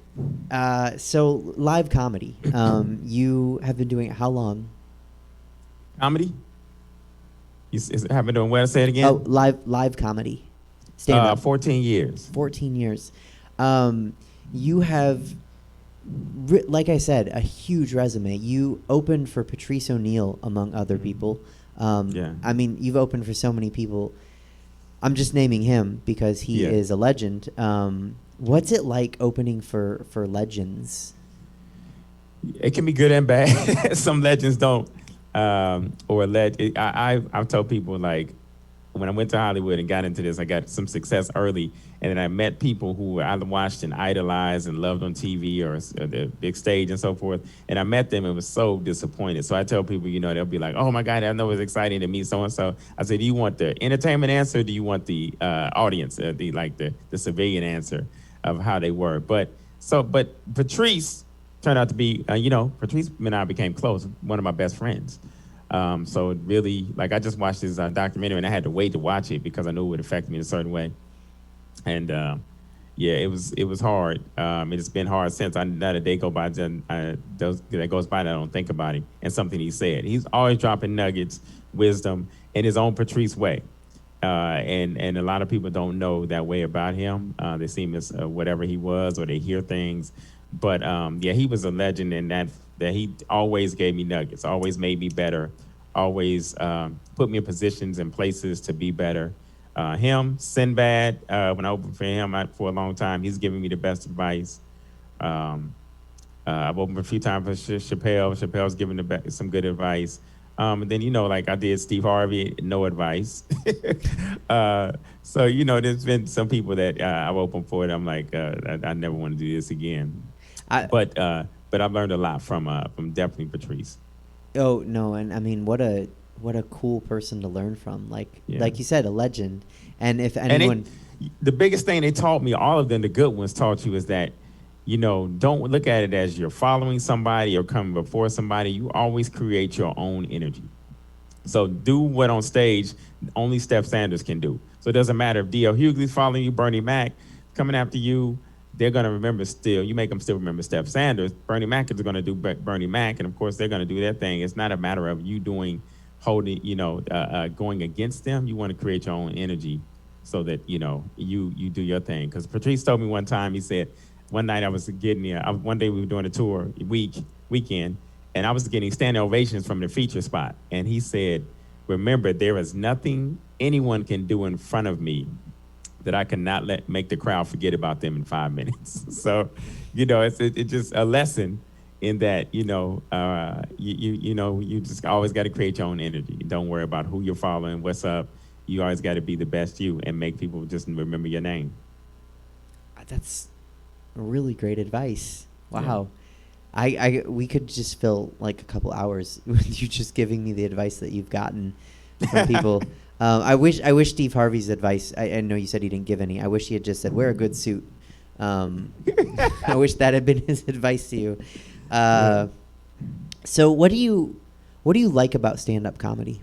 So live comedy. You have been doing it how long? Comedy? Have been doing well? Say it again. Oh, live comedy, stand up. 14 years. 14 years. You have, like I said, a huge resume. You opened for Patrice O'Neal, among other people. Yeah. I mean, you've opened for so many people. I'm just naming him because he is a legend. What's it like opening for legends? It can be good and bad. Some legends don't. I've told people, like, when I went to Hollywood and got into this, I got some success early, and then I met people who I watched and idolized and loved on TV or the big stage and so forth, and I met them and was so disappointed. So I tell people, they'll be like, oh my God, I know it's exciting to meet so-and-so. I said, do you want the entertainment answer, or do you want the audience, the civilian answer of how they were? But Patrice turned out to be, Patrice and I became close, one of my best friends. So really, like, I just watched this documentary, and I had to wait to watch it because I knew it would affect me in a certain way. And it was hard. It's been hard since. Not a day goes by that I don't think about him and something he said. He's always dropping nuggets, wisdom in his own Patrice way. And a lot of people don't know that way about him. They see him as whatever he was, or they hear things. But he was a legend in that he always gave me nuggets, always made me better, always put me in positions and places to be better. Him, Sinbad, when I opened for him for a long time, he's giving me the best advice. I've opened a few times for Chappelle. Chappelle's giving some good advice. And then, like I did Steve Harvey, no advice. So, there's been some people that I've opened for it. I'm like, I never want to do this again. But I've learned a lot from definitely Patrice. Oh no, and I mean, what a cool person to learn from. Like you said, a legend. And if anyone, the biggest thing they taught me, all of them, the good ones taught you, is that, don't look at it as you're following somebody or coming before somebody. You always create your own energy. So do what on stage only Steph Sanders can do. So it doesn't matter if D.L. Hughley's following you, Bernie Mac coming after you. They're going to remember still. You make them still remember Steph Sanders. Bernie Mac is going to do Bernie Mac, and of course they're going to do their thing. It's not a matter of you going against them. You want to create your own energy so that you do your thing. Because Patrice told me one time, he said, one night I was getting one day we were doing a tour weekend, and I was getting standing ovations from the feature spot, and he said, remember, there is nothing anyone can do in front of me that I cannot make the crowd forget about them in 5 minutes. So, it's just a lesson in that, you just always got to create your own energy. Don't worry about who you're following, what's up. You always got to be the best you and make people just remember your name. That's really great advice. Wow. Yeah. We could just fill like a couple hours with you just giving me the advice that you've gotten from people. I wish Steve Harvey's advice. I know you said he didn't give any. I wish he had just said wear a good suit. I wish that had been his advice to you. So what do you like about stand-up comedy?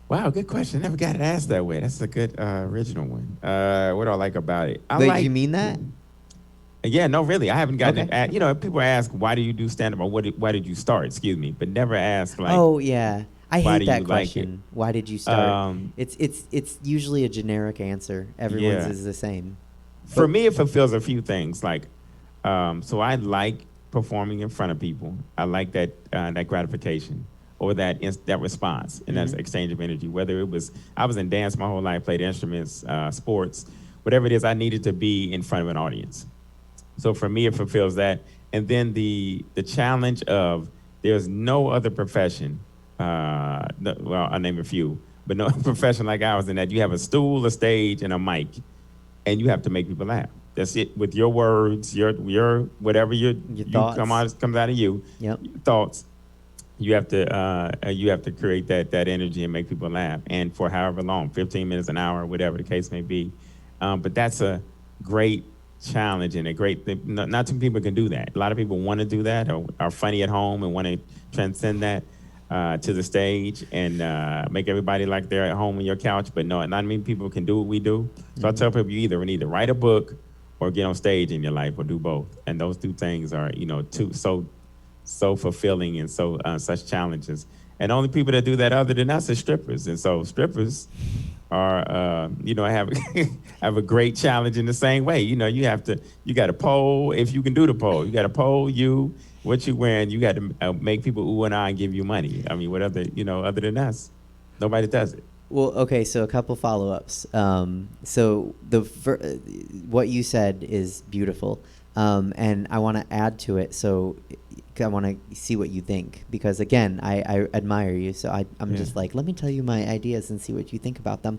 Wow, good question. Never got it asked that way. That's a good original one. What do I like about it? You mean that? Yeah, no, really. I haven't gotten it. People ask, why do you do stand-up, or why did you start? Excuse me, but never ask like. Oh yeah. I hate that question. Like why did you start? It's usually a generic answer. Everyone's is the same. For me, it fulfills a few things. Like, so I like performing in front of people. I like that gratification or that response and that exchange of energy. Whether I was in dance my whole life, played instruments, sports, whatever it is, I needed to be in front of an audience. So for me, it fulfills that. And then the challenge of there's no other profession. I'll name a few, but no profession like ours in that you have a stool, a stage, and a mic, and you have to make people laugh. That's it. With your words, your whatever your thoughts comes out of you. Yep. Your thoughts. You have to create that energy and make people laugh, and for however long, 15 minutes, an hour, whatever the case may be. But that's a great challenge and a great thing. Not too many people can do that. A lot of people want to do that or are funny at home and want to transcend that to the stage and make everybody like they're at home on your couch. But no, not many people can do what we do. So I tell people you either need to write a book or get on stage in your life or do both. And those two things are, so fulfilling and so such challenges. And the only people that do that other than us are strippers. And so strippers are, have have a great challenge in the same way. You got to pole if you can do the pole. You got to pole what you wearing. You got to make people ooh and ah and give you money. I mean, what other, other than us, nobody does it. Well, okay, so a couple follow-ups. So what you said is beautiful, and I want to add to it. So I want to see what you think because, again, I admire you. So I'm just like, let me tell you my ideas and see what you think about them.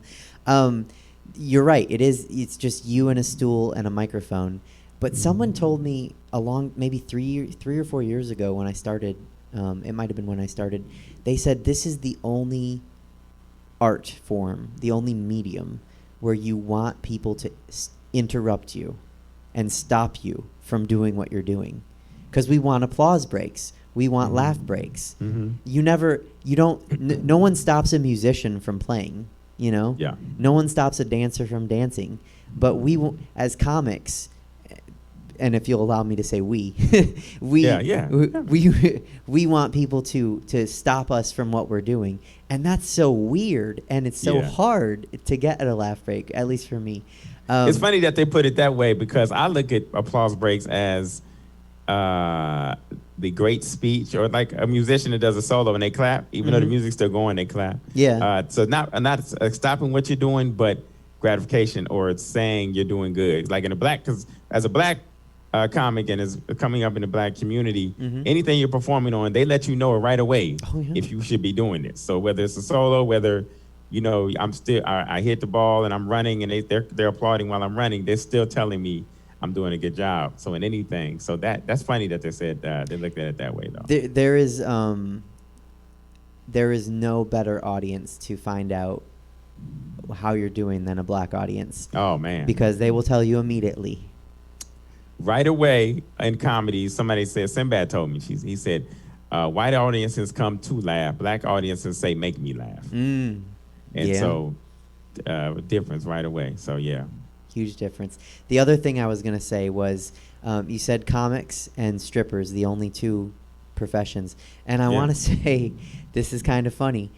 You're right. It's just you and a stool and a microphone. But someone told me maybe 3 or 4 years ago when I started. It might have been when I started. They said this is the only art form, the only medium where you want people to interrupt you and stop you from doing what you're doing. Because we want applause breaks. We want laugh breaks. No one stops a musician from playing, Yeah. No one stops a dancer from dancing. But as comics, and if you'll allow me to say we want people to stop us from what we're doing. And that's so weird, and it's so hard to get at a laugh break, at least for me. It's funny that they put it that way because I look at applause breaks as the great speech, or like a musician that does a solo and they clap, even though the music's still going, they clap. Yeah. So not stopping what you're doing, but gratification, or it's saying you're doing good. Like because as a black comic and is coming up in the black community, anything you're performing on, they let you know right away if you should be doing this. So whether it's a solo, whether I hit the ball and I'm running and they're applauding while I'm running, they're still telling me I'm doing a good job. So in anything, so that's funny that they said they looked at it that way though. There is no better audience to find out how you're doing than a black audience. Oh man, because they will tell you immediately. Right away in comedy, somebody said, Sinbad told me, he said, white audiences come to laugh. Black audiences say, make me laugh. So difference right away. So, yeah. Huge difference. The other thing I was going to say was you said comics and strippers, the only two professions. And I want to say, this is kind of funny.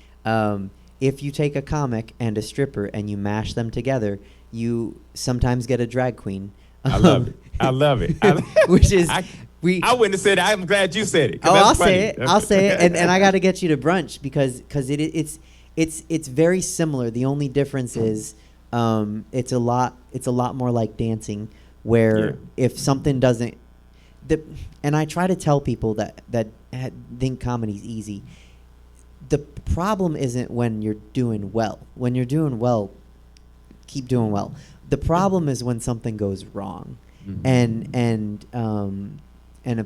If you take a comic and a stripper and you mash them together, you sometimes get a drag queen. I love it. I love it. Which is I wouldn't have said it. I'm glad you said it. I'll say it. I'll say it. And I got to get you to brunch because it's very similar. The only difference is it's a lot more like dancing, where if something doesn't, and I try to tell people that think comedy's easy. The problem isn't when you're doing well. When you're doing well, keep doing well. The problem is when something goes wrong, and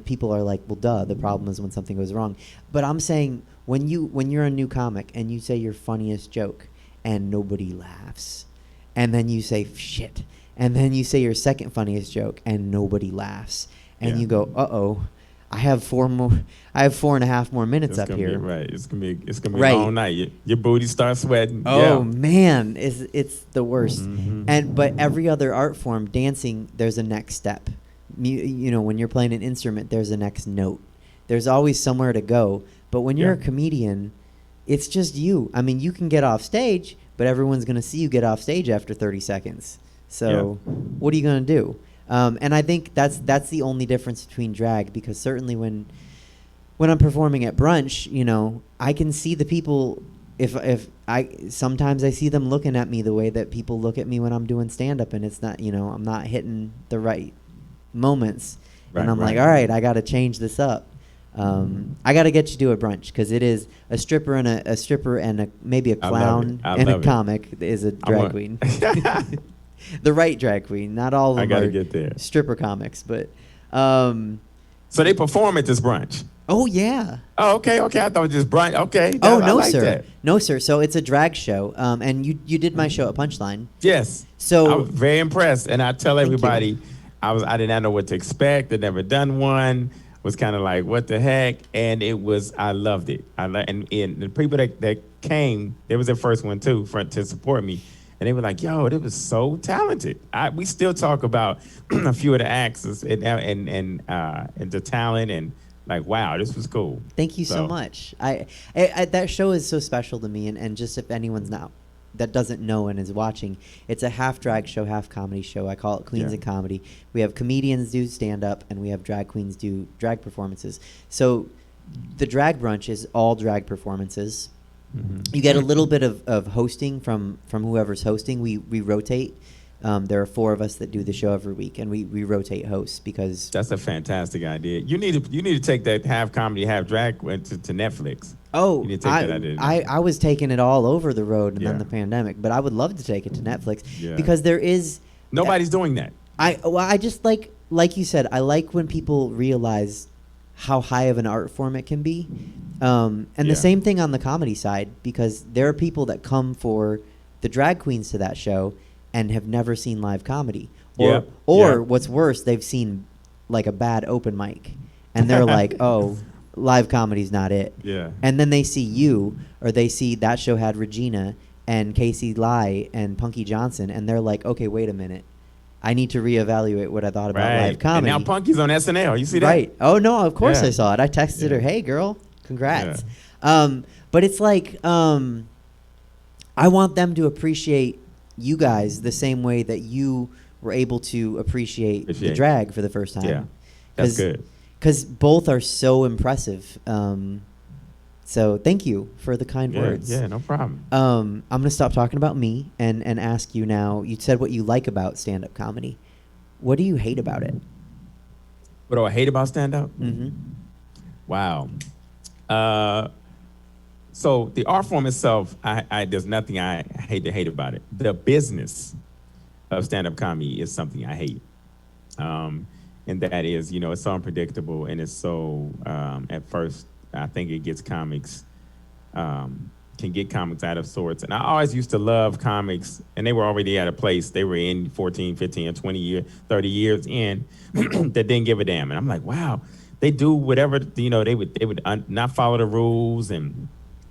people are like, well, duh. The problem is when something goes wrong. But I'm saying when you're a new comic and you say your funniest joke and nobody laughs, and then you say shit, and then you say your second funniest joke and nobody laughs, and you go, uh-oh. I have 4.5 more minutes up here. Right, it's gonna be a long night. Your booty starts sweating. Oh man, it's the worst. But every other art form, dancing, there's a next step. When you're playing an instrument, there's a next note. There's always somewhere to go. But when you're a comedian, it's just you. I mean, you can get off stage, but everyone's gonna see you get off stage after 30 seconds. So what are you gonna do? And I think that's the only difference between drag, because certainly when I'm performing at brunch, I can see the people. Sometimes I see them looking at me the way that people look at me when I'm doing stand up, and it's not, I'm not hitting the right moments, and I'm like, all right, I got to change this up. I got to get you to a brunch, because it is a stripper and maybe a clown and a comic is a drag queen. The right drag queen, not all of them gotta are get there. Stripper comics, but so they perform at this brunch. Oh yeah. Oh okay. I thought it was just brunch. Okay. No, I like sir. That. No, sir. So it's a drag show, and you did my show at Punchline. Yes. So I was very impressed, and I tell everybody, I did not know what to expect. I'd never done one. Was kind of like, what the heck? And I loved it. And the people that came, they was their first one too, to support me. And they were like, yo, it was so talented. We still talk about a few of the acts and the talent and, like, wow, this was cool. Thank you so much. I that show is so special to me, and just if anyone's not that doesn't know and is watching, it's a half drag show, half comedy show. I call it Queens and Comedy. We have comedians do stand up, and we have drag queens do drag performances. So the drag brunch is all drag performances. Mm-hmm. You get a little bit of hosting from whoever's hosting. We rotate. There are 4 of us that do the show every week, and we rotate hosts because that's a fantastic idea. You need to take that half comedy, half drag to Netflix. Oh, you need to take that idea. I was taking it all over the road, and then the pandemic. But I would love to take it to Netflix because there is nobody's doing that. I just like you said, I like when people realize how high of an art form it can be, and the same thing on the comedy side, because there are people that come for the drag queens to that show and have never seen live comedy, or what's worse, they've seen like a bad open mic, and they're like, oh, live comedy's not it. Yeah. And then they see you, or they see that show had Regina and Casey Lai and Punky Johnson, and they're like, okay, wait a minute, I need to reevaluate what I thought about live comedy. And now Punky's on SNL. You see that? Right. Oh no, of course I saw it. I texted her, hey girl, congrats. But it's like, I want them to appreciate you guys the same way that you were able to appreciate the drag for the first time. Yeah, that's good. Because both are so impressive. So thank you for the kind words. Yeah, no problem. I'm going to stop talking about me and ask you now. You said what you like about stand-up comedy. What do you hate about it? What do I hate about stand-up? Mm-hmm. Wow. So the art form itself, there's nothing I hate about it. The business of stand-up comedy is something I hate. And that is, it's so unpredictable, and it's so, at first, I think it gets comics, can get comics out of sorts. And I always used to love comics, and they were already at a place. They were in 14, 15, or 20 years, 30 years in that didn't give a damn. And I'm like, wow, they do whatever, they would not follow the rules, and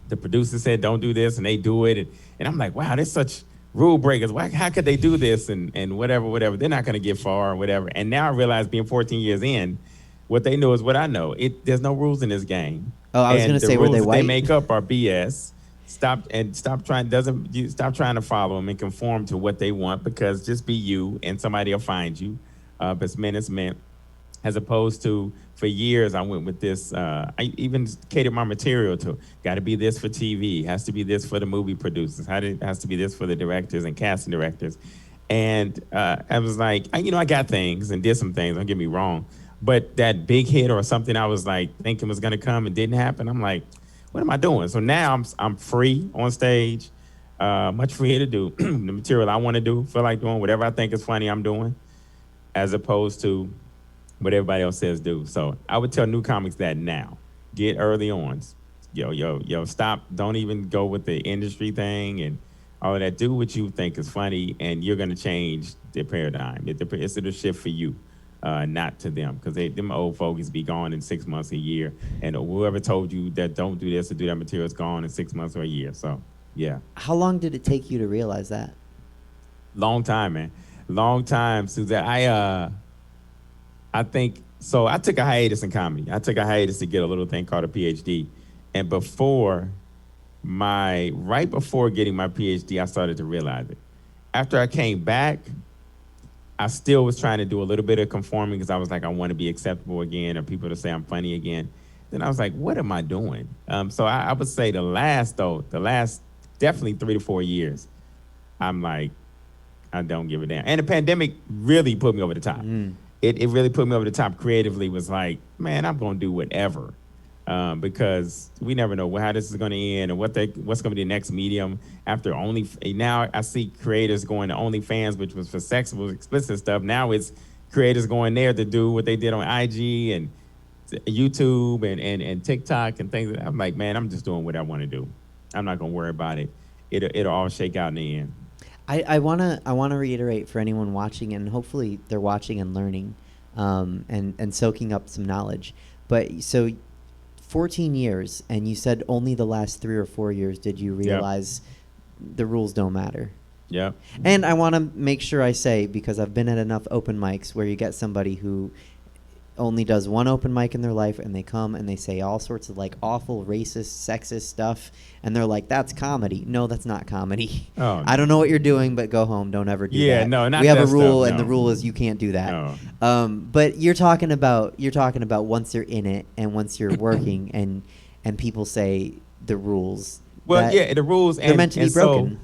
the producer said, don't do this, and they do it. And I'm like, wow, they're such rule breakers. How could they do this? And whatever. They're not going to get far or whatever. And now I realize, being 14 years in, what they know is what I know. There's no rules in this game. Oh, I was going to say, were they white? They make up are BS. Stop trying to follow them and conform to what they want, because just be you, and somebody will find you. It's meant. As opposed to, for years, I went with this, I even catered my material to, got to be this for TV, has to be this for the movie producers, has to be this for the directors and casting directors. And I was like, I got things and did some things, don't get me wrong, but that big hit or something I was like thinking was going to come and didn't happen, I'm like, what am I doing? So now I'm free on stage, much freer to do the material I want to do, feel like doing whatever I think is funny, I'm doing, as opposed to what everybody else says do. So I would tell new comics that now. Get early on. Yo, stop. Don't even go with the industry thing and all of that. Do what you think is funny, and you're going to change the paradigm. It's a shift for you, not to them, because them old fogies be gone in 6 months, a year. And whoever told you that don't do this or do that material is gone in 6 months or a year. So, yeah. How long did it take you to realize that? Long time, man. Long time, Suzette. I think, so I took a hiatus in comedy. I took a hiatus to get a little thing called a PhD. And right before getting my PhD, I started to realize it. After I came back, I still was trying to do a little bit of conforming, because I was like, I want to be acceptable again, or people to say I'm funny again. Then I was like, what am I doing? So I would say the last definitely 3 to 4 years, I'm like, I don't give a damn. And the pandemic really put me over the top. It really put me over the top creatively. Was like, man, I'm going to do whatever, because we never know how this is going to end, and what's going to be the next medium after now I see creators going to OnlyFans, which was for sexual, explicit stuff. Now it's creators going there to do what they did on IG and YouTube and TikTok and things. I'm like, man, I'm just doing what I want to do. I'm not going to worry about it. It'll all shake out in the end. I wanna reiterate for anyone watching, and hopefully they're watching and learning, and soaking up some knowledge. But so 14 years, and you said only the last 3 or 4 years did you realize the rules don't matter. Yeah. And I want to make sure I say, because I've been at enough open mics where you get somebody who only does one open mic in their life, and they come and they say all sorts of like awful racist, sexist stuff, and they're like, that's comedy. No, that's not comedy. Oh, I don't know what you're doing, but go home. Don't ever do Yeah, that. no, not we have that a rule, stuff, and the no. rule is you can't do that. No. But you're talking about once you're in it and once you're working, and people say the rules. Well, that yeah, the rules they're meant to be and broken. So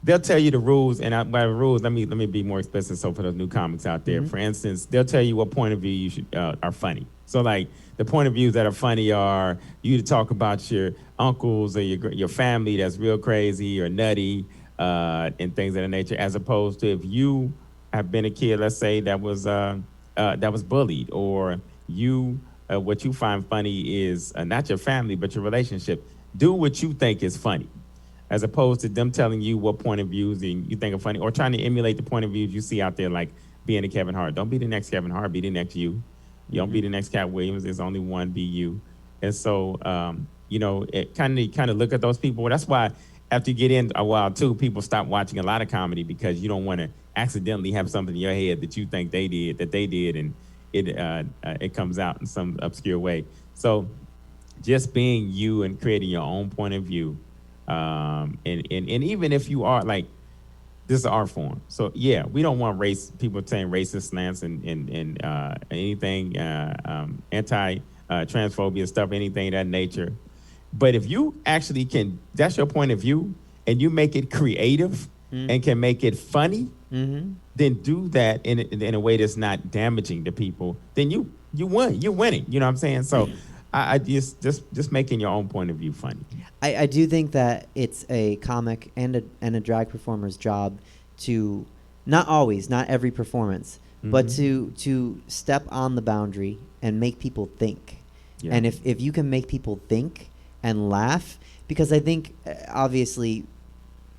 they'll tell you the rules, and by the rules, let me be more explicit. So for those new comics out there, for instance, they'll tell you what point of view you should are funny. So like the point of views that are funny are you to talk about your uncles or your family that's real crazy or nutty and things of that nature, as opposed to if you have been a kid, let's say that was bullied, or you what you find funny is not your family but your relationship. Do what you think is funny, as opposed to them telling you what point of views you think are funny, or trying to emulate the point of views you see out there, like being a Kevin Hart. Don't be the next Kevin Hart, be the next you. You don't be the next Cat Williams. There's only one, be you. And so, it kind of look at those people. That's why after you get in a while too, people stop watching a lot of comedy, because you don't want to accidentally have something in your head that you think they did, and it comes out in some obscure way. So just being you and creating your own point of view. And even if you are like, this is an art form. So yeah, we don't want people saying racist slants and anything, anti-transphobia stuff, anything of that nature. But if you actually that's your point of view, and you make it creative and can make it funny, then do that in a way that's not damaging to people, then you won. You're winning. You know what I'm saying? So I just making your own point of view funny. I do think that it's a comic and a drag performer's job to, not every performance, but to step on the boundary and make people think. Yeah. And if you can make people think and laugh, because I think, obviously,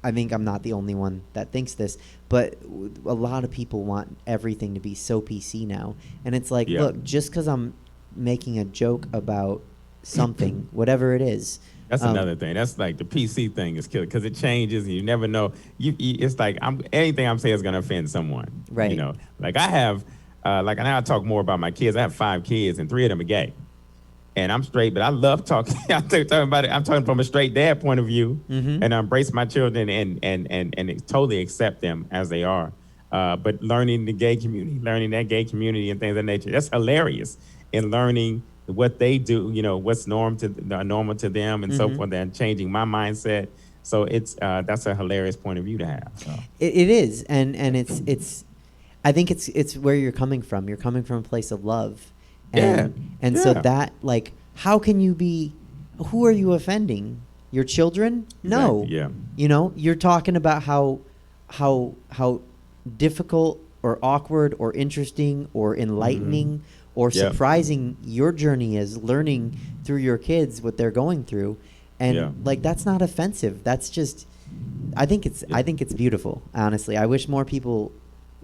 I think I'm not the only one that thinks this, but a lot of people want everything to be so PC now. And it's like, look, just because I'm making a joke about something, whatever it is. That's another thing. That's like the PC thing is killer, because it changes and you never know. It's like anything I'm saying is gonna offend someone. Right. You know, like I have, like now I talk more about my kids. I have 5 kids and 3 of them are gay, and I'm straight. But I love talking. I'm talking about it. I'm talking from a straight dad point of view, and I embrace my children and totally accept them as they are. But learning the gay community, learning that gay community and things of that nature, that's hilarious. And learning what they do, what's normal to them and so forth, and changing my mindset. So it's that's a hilarious point of view to have. So. It is, and it's I think it's where you're coming from. You're coming from a place of love, and so that, like, how can you be? Who are you offending? Your children? No. Exactly, yeah. You're talking about how difficult or awkward or interesting or enlightening or surprising your journey is, learning through your kids what they're going through, and like, that's not offensive. That's just, I think it's beautiful. Honestly, I wish more people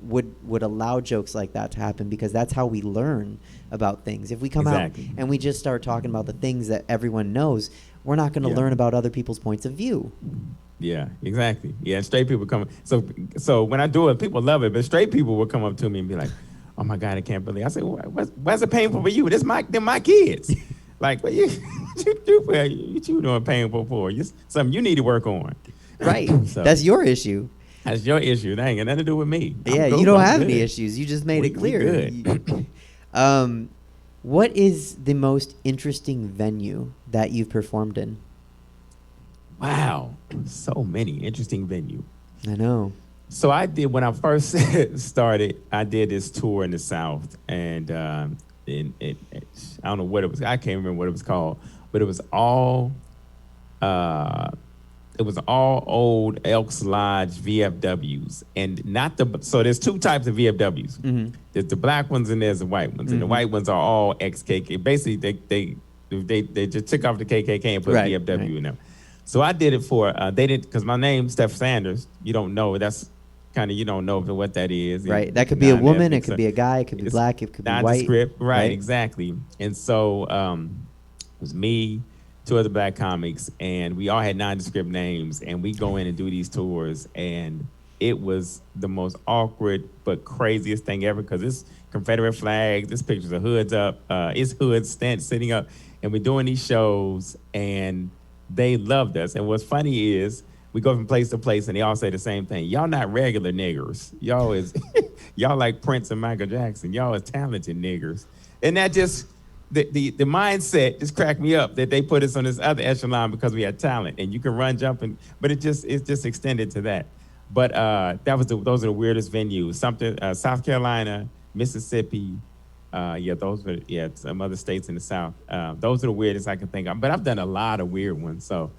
would allow jokes like that to happen, because that's how we learn about things. If we come out and we just start talking about the things that everyone knows, we're not going to learn about other people's points of view. Yeah, exactly. Yeah, and straight people come. So when I do it, people love it. But straight people will come up to me and be like, "Oh my God, I can't believe." I say, "Why's it painful for you? They're my kids." Like, what you doing painful for? Something you need to work on. Right. So, that's your issue. That's your issue. That ain't got nothing to do with me. Yeah, you don't have any issues. You just made it clear. Good. What is the most interesting venue that you've performed in? Wow, so many interesting venue. I know. So I did, when I first started, I did this tour in the South, and I don't know what it was. I can't remember what it was called, but it was all old Elks Lodge VFWs, and so there's 2 types of VFWs. There's the black ones and there's the white ones, and the white ones are all ex-KKK. Basically, they just took off the KKK and put VFW in them. So I did it for, because my name's Steph Sanders. You don't know, that's kind of, you don't know what that is. Right, that could be a woman, it could be a guy, it could be black, it could be white. Nondescript, right, exactly. And so it was me, 2 other black comics, and we all had nondescript names, and we go in and do these tours, and it was the most awkward but craziest thing ever because it's Confederate flags, this pictures of hoods up, it's hoods sitting up, and we're doing these shows, and they loved us. And what's funny is we go from place to place, and they all say the same thing. Y'all not regular niggers. Y'all is, y'all like Prince and Michael Jackson. Y'all is talented niggers. And that just, the mindset just cracked me up that they put us on this other echelon because we had talent, and you can run, jump, but it's just extended to that. But those are the weirdest venues. South Carolina, Mississippi, some other states in the South. Those are the weirdest I can think of. But I've done a lot of weird ones, so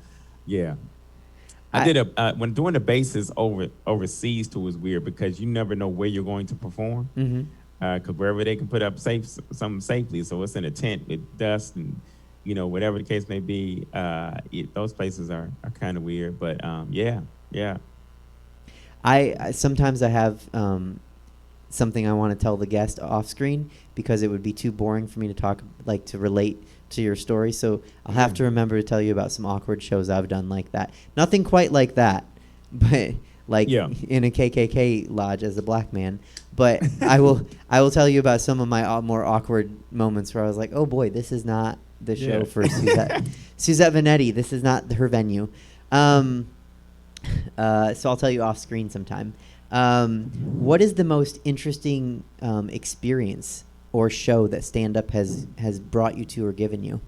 yeah. I did when doing the bases overseas too was weird because you never know where you're going to perform. Because wherever they can put up something safely, so it's in a tent with dust and whatever the case may be. Those places are kind of weird, but yeah. I sometimes I have something I want to tell the guest off screen because it would be too boring for me to talk, like to relate to your story. So I'll have to remember to tell you about some awkward shows I've done like that. Nothing quite like that, but like in a KKK lodge as a black man. But I will tell you about some of my more awkward moments where I was like, oh boy, this is not the show for Suzette. Suzette Veneti, this is not her venue. So I'll tell you off screen sometime. What is the most interesting experience or show that stand-up has brought you to or given you?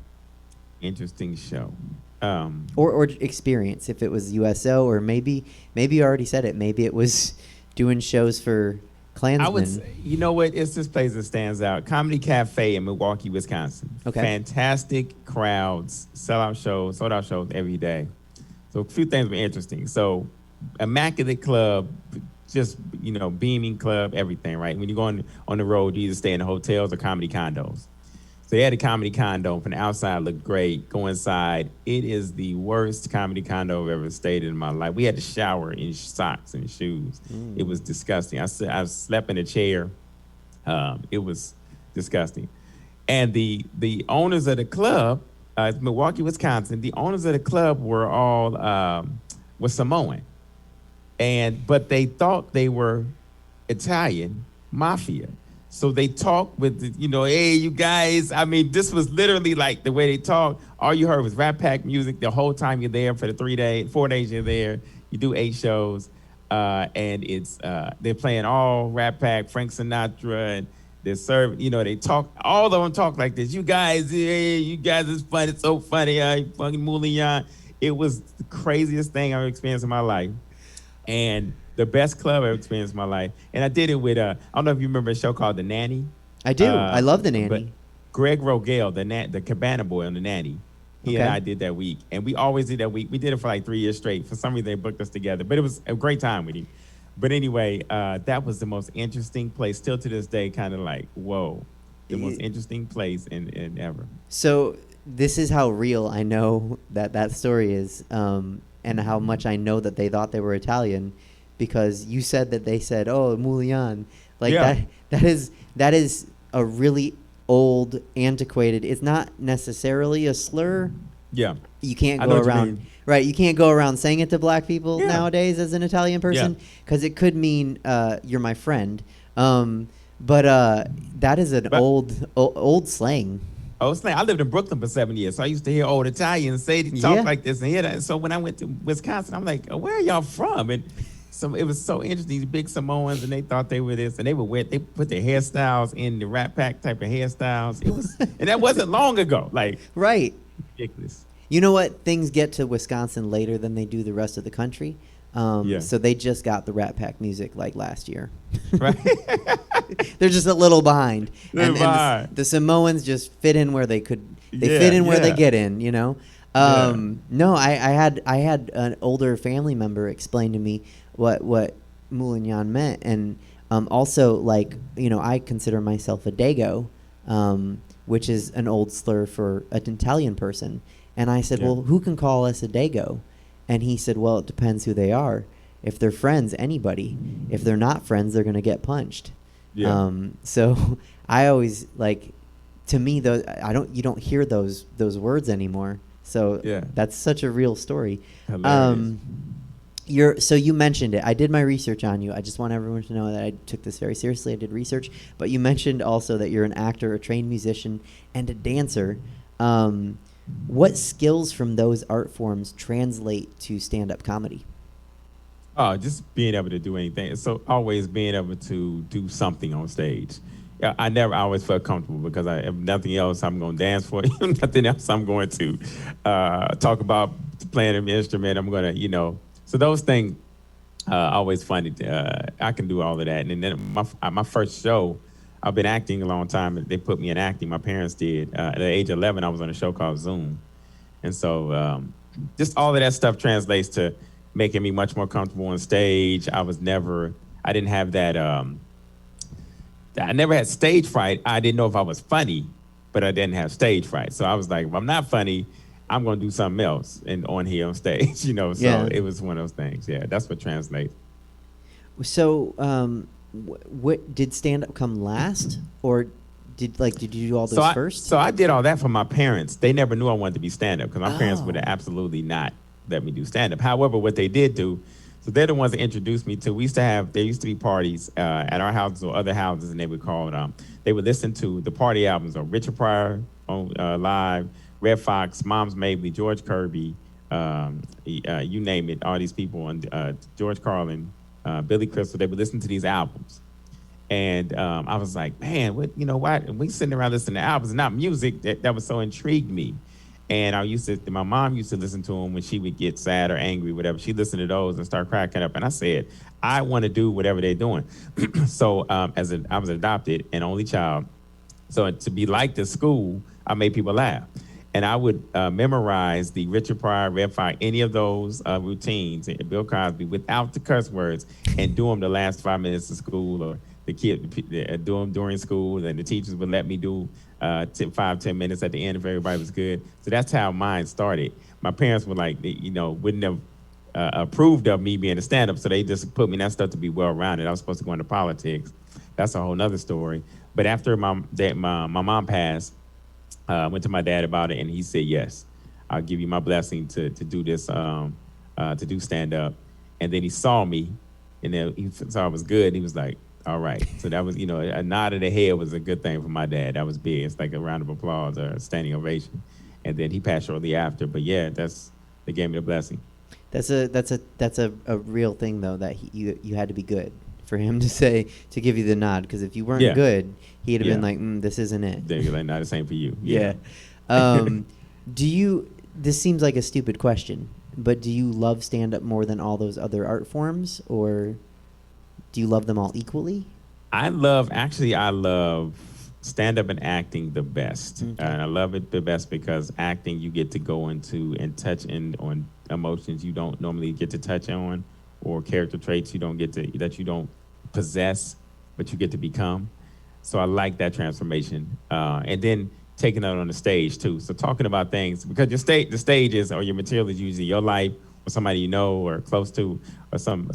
Interesting show. Or experience, if it was USO, or maybe you already said it. Maybe it was doing shows for Klansmen. I would say, you know what? It's this place that stands out. Comedy Cafe in Milwaukee, Wisconsin. Okay. Fantastic crowds, sold out shows every day. So a few things were interesting. So immaculate club, just, beaming club, everything, right? When you go on the road, you either stay in the hotels or comedy condos. So they had a comedy condo. From the outside, looked great. Go inside. It is the worst comedy condo I've ever stayed in my life. We had to shower in socks and shoes. It was disgusting. I slept in a chair. It was disgusting. And the owners of the club, Milwaukee, Wisconsin, the owners of the club were all were Samoan. But they thought they were Italian mafia. So they talked with, hey, you guys. I mean, this was literally like the way they talked. All you heard was Rat Pack music the whole time you're there for the 4 days you're there. You do 8 shows. And it's they're playing all Rat Pack, Frank Sinatra, and they're serving, they talk, all of them talk like this. You guys is funny. It's so funny. Fucking Moulian. It was the craziest thing I've experienced in my life. And the best club I've experienced in my life. And I did it with, I don't know if you remember a show called The Nanny. I do. I love The Nanny. But Greg Rogel, the Cabana Boy on The Nanny, he and I did that week. And we always did that week. We did it for like 3 years straight. For some reason, they booked us together. But it was a great time with him. But anyway, that was the most interesting place. Still to this day, kind of like, whoa. The most interesting place in ever. So this is how real I know that story is. And how much I know that they thought they were Italian, because you said that they said, "Oh, Moulian," that is a really old, antiquated. It's not necessarily a slur. Yeah, you can't go around right. You can't go around saying it to black people nowadays as an Italian person, because it could mean you're my friend. But that is an old slang. Oh, slang. I lived in Brooklyn for 7 years, so I used to hear old Italians talk like this and hear that. So when I went to Wisconsin, I'm like, oh, where are y'all from? And so it was so interesting. These big Samoans, and they thought they were this, and they put their hairstyles in the Rat Pack type of hairstyles. It was, and that wasn't long ago. Like, right, ridiculous. You know what? Things get to Wisconsin later than they do the rest of the country. So they just got the Rat Pack music like last year. Right. They're just a little behind. And the Samoans just fit in where they could. They fit in where they get in, No, I had an older family member explain to me what Moulignan meant, and also I consider myself a Dago, which is an old slur for an Italian person. And I said, well, who can call us a Dago? And he said, well, it depends who they are. If they're friends, anybody. If they're not friends, they're going to get punched. Yeah. So I always to me, you don't hear those words anymore. So that's such a real story. So you mentioned it. I did my research on you. I just want everyone to know that I took this very seriously. I did research, but you mentioned also that you're an actor, a trained musician, and a dancer. What skills from those art forms translate to stand-up comedy? Oh, just being able to do anything. So always being able to do something on stage. Yeah, I always felt comfortable because if nothing else, I'm going to dance for you. Nothing else, I'm going to talk about playing an instrument. I'm going to, so those things always funny. I can do all of that. And then my first show, I've been acting a long time. They put me in acting. My parents did. At the age of 11, I was on a show called Zoom. And so just all of that stuff translates to making me much more comfortable on stage. I didn't have that, I never had stage fright. I didn't know if I was funny, but I didn't have stage fright. So I was like, if I'm not funny, I'm going to do something else on here on stage, so Yeah. It was one of those things. Yeah, that's what translates. So, what did stand-up come last, or did you do all those first? So I did all that for my parents. They never knew I wanted to be stand-up because my parents Oh. would have absolutely not let me do stand-up. However, what they did do, so they're the ones that introduced me to. There used to be parties at our houses or other houses, and they would they would listen to the party albums of Richard Pryor on live, Red Fox, Moms Mabley, George Kirby, you name it, all these people, and George Carlin, Billy Crystal. They would listen to these albums. And I was like, man, why we sitting around listening to albums and not music? That was so intrigued me. And my mom used to listen to them when she would get sad or angry, whatever. She'd listen to those and start cracking up. And I said, I want to do whatever they're doing. So I was adopted and only child. So to be liked at school, I made people laugh. And I would memorize the Richard Pryor, Red Fox, any of those routines, and Bill Cosby, without the curse words, and do them the last 5 minutes of school, or the kid do them during school, and the teachers would let me do 5-10 minutes at the end if everybody was good. So that's how mine started. My parents were like, wouldn't have approved of me being a stand-up, so they just put me in that stuff to be well-rounded. I was supposed to go into politics. That's a whole nother story. But after my mom passed, I went to my dad about it, and he said, yes, I'll give you my blessing to do this, to do stand-up. And then he saw me, and then he saw I was good, and he was like, all right. So that was, a nod of the head was a good thing for my dad. That was big. It's like a round of applause or a standing ovation. And then he passed shortly after. But yeah, they gave me the blessing. That's a real thing though, that you had to be good for him to give you the nod, because if you weren't good, he'd have been like, this isn't it. They're like, not the same for you. Yeah. This seems like a stupid question, but do you love stand-up more than all those other art forms, or do you love them all equally? I love stand-up and acting the best. Okay. And I love it the best because acting, you get to go into and touch on emotions you don't normally get to touch on, or character traits that you don't possess, but you get to become. So I like that transformation. And then taking it on the stage too. So talking about things, because the stages or your material is usually your life or somebody you know or close to, or some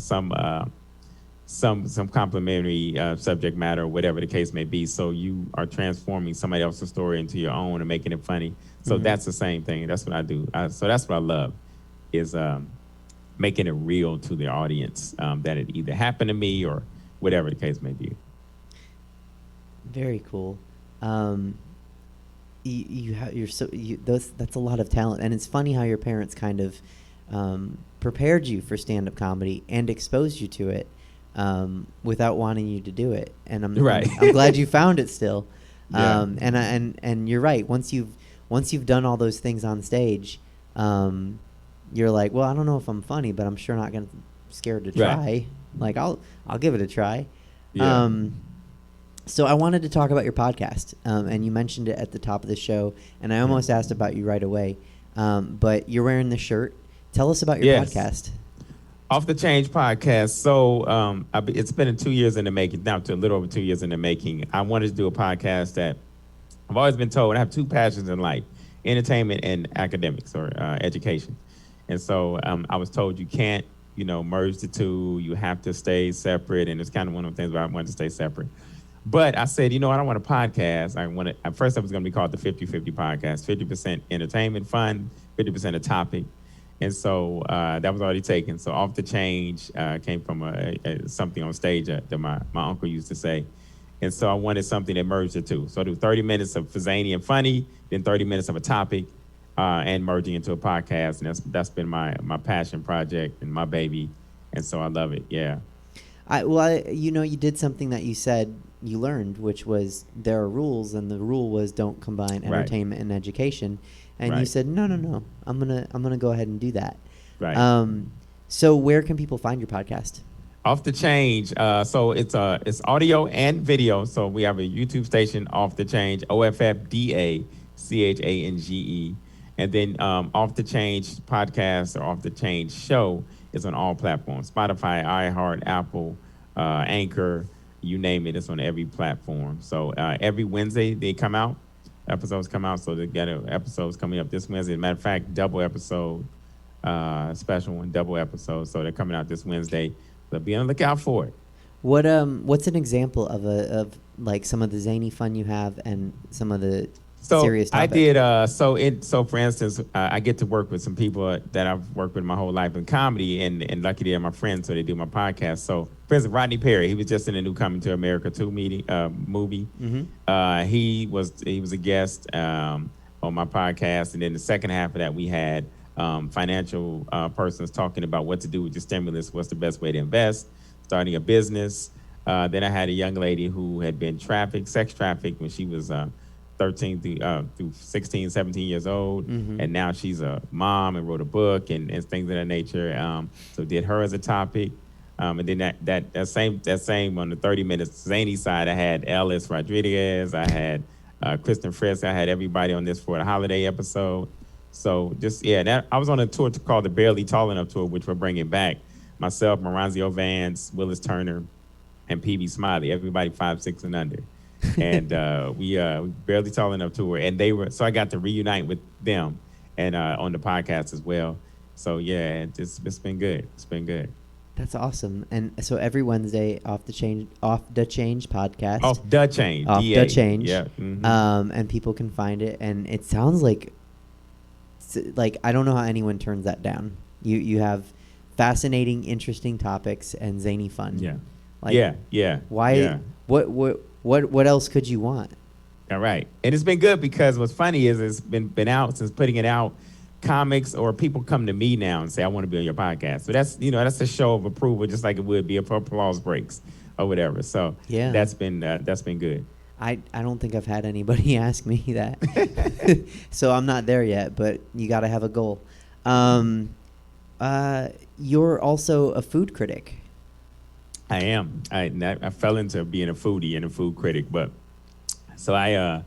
complimentary subject matter, or whatever the case may be. So you are transforming somebody else's story into your own and making it funny. So that's the same thing. That's what I do. So that's what I love, is making it real to the audience, that it either happened to me or whatever the case may be. Very cool. That's a lot of talent, and it's funny how your parents kind of prepared you for stand-up comedy and exposed you to it without wanting you to do it. And I'm glad you found it still. Yeah. And you're right. Once you've done all those things on stage, you're like, well, I don't know if I'm funny, but I'm sure not scared to try. Right. Like I'll give it a try. Yeah. So I wanted to talk about your podcast, and you mentioned it at the top of the show, and I almost asked about you right away, but you're wearing the shirt. Tell us about your podcast. Off the Change podcast. So it's been 2 years in the making, now to a little over 2 years in the making. I wanted to do a podcast that I've always been told I have two passions in life: entertainment and academics, or education. And so I was told you can't, merge the two. You have to stay separate. And it's kind of one of the things where I wanted to stay separate. But I said, I don't want a podcast. At first it was going to be called the 50-50 podcast, 50% entertainment fun, 50% a topic. And so that was already taken. So Off the Change came from something on stage that my uncle used to say. And so I wanted something that merged the two. So I do 30 minutes of zany and funny, then 30 minutes of a topic, and merging into a podcast. And that's been my passion project and my baby. And so I love it. Yeah. You did something that you said you learned, which was there are rules, and the rule was don't combine entertainment and education. And you said, no, I'm gonna go ahead and do that. Right. So where can people find your podcast? Off the Change. So it's audio and video. So we have a YouTube station, Off the Change, OFFDACHANGE. And then Off the Change podcast or Off the Change show is on all platforms: Spotify, iHeart, Apple, Anchor, you name it. It's on every platform. So every Wednesday episodes come out. So they got episodes coming up this Wednesday. As a matter of fact, double episode, special one, double episode. So they're coming out this Wednesday. So be on the lookout for it. What's an example of like some of the zany fun you have and some of the serious topics? I did. So for instance, I get to work with some people that I've worked with my whole life in comedy, and lucky they're my friends, so they do my podcast. So for instance, Rodney Perry, he was just in the new Coming to America 2 movie. Mm-hmm. He was a guest on my podcast, and then the second half of that we had financial persons talking about what to do with your stimulus, what's the best way to invest, starting a business. Then I had a young lady who had been sex trafficked when she was 13 through 16, 17 years old. Mm-hmm. And now she's a mom and wrote a book and things of that nature. So did her as a topic. And then that same on the 30 minutes zany side, I had Ellis Rodriguez, I had Kristen Frisk, I had everybody on this for the holiday episode. So I was on a tour called the Barely Tall Enough Tour, which we're bringing back. Myself, Maranzio Vance, Willis Turner, and PB Smiley, everybody 5'6" and under. And we Barely Tall Enough Tour, and so I got to reunite with them and on the podcast as well. So yeah, it's been good. It's been good. That's awesome. And so every Wednesday, Off the Change podcast. Off the Change. Off DA. the Change. Yeah. Mm-hmm. And people can find it, and it sounds like I don't know how anyone turns that down. You have fascinating, interesting topics and zany fun. Yeah. Yeah. Why? Yeah. What else could you want? All right. And it's been good because what's funny is it's been out since putting it out. Comics or people come to me now and say, I want to be on your podcast. So that's a show of approval, just like it would be if applause breaks or whatever. So yeah, that's been good. I don't think I've had anybody ask me that. So I'm not there yet, but you got to have a goal. You're also a food critic. I am. I fell into being a foodie and a food critic, but so I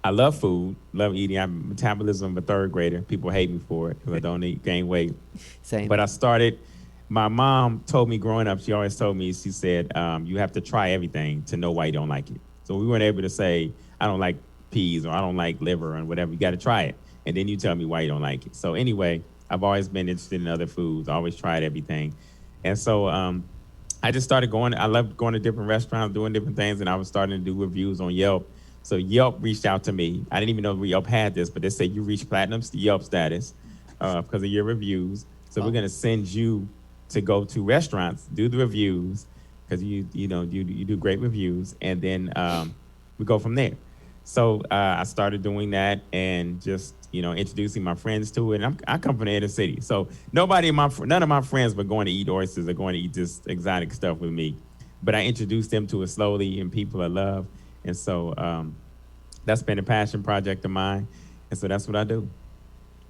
love food, love eating. I'm metabolism of a third grader. People hate me for it because I don't eat, gain weight. Same. But my mom told me growing up, she always told me, she said, you have to try everything to know why you don't like it. So we weren't able to say, I don't like peas or I don't like liver and whatever. You got to try it. And then you tell me why you don't like it. So anyway, I've always been interested in other foods. I always tried everything. And so I just started I loved going to different restaurants, doing different things. And I was starting to do reviews on Yelp. So Yelp reached out to me. I didn't even know Yelp had this, but they said you reached platinum Yelp status because of your reviews. So we're going to send you to go to restaurants, do the reviews, because you do great reviews, and then we go from there. So I started doing that and just introducing my friends to it. And I come from the inner city, so none of my friends were going to eat oysters or going to eat this exotic stuff with me. But I introduced them to it slowly, and people I love. And so that's been a passion project of mine. And so that's what I do.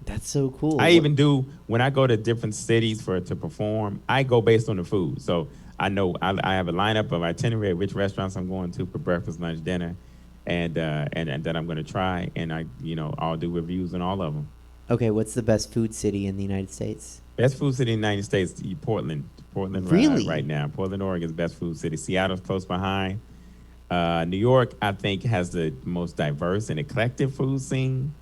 That's so cool. I even do, when I go to different cities to perform, I go based on the food. So I know I have a lineup of itinerary, which restaurants I'm going to for breakfast, lunch, dinner, and that I'm going to try. And I'll do reviews on all of them. Okay, what's the best food city in the United States? Best food city in the United States, Portland. Really? Right now. Portland, Oregon is best food city. Seattle's close behind. New York, I think, has the most diverse and eclectic food scene.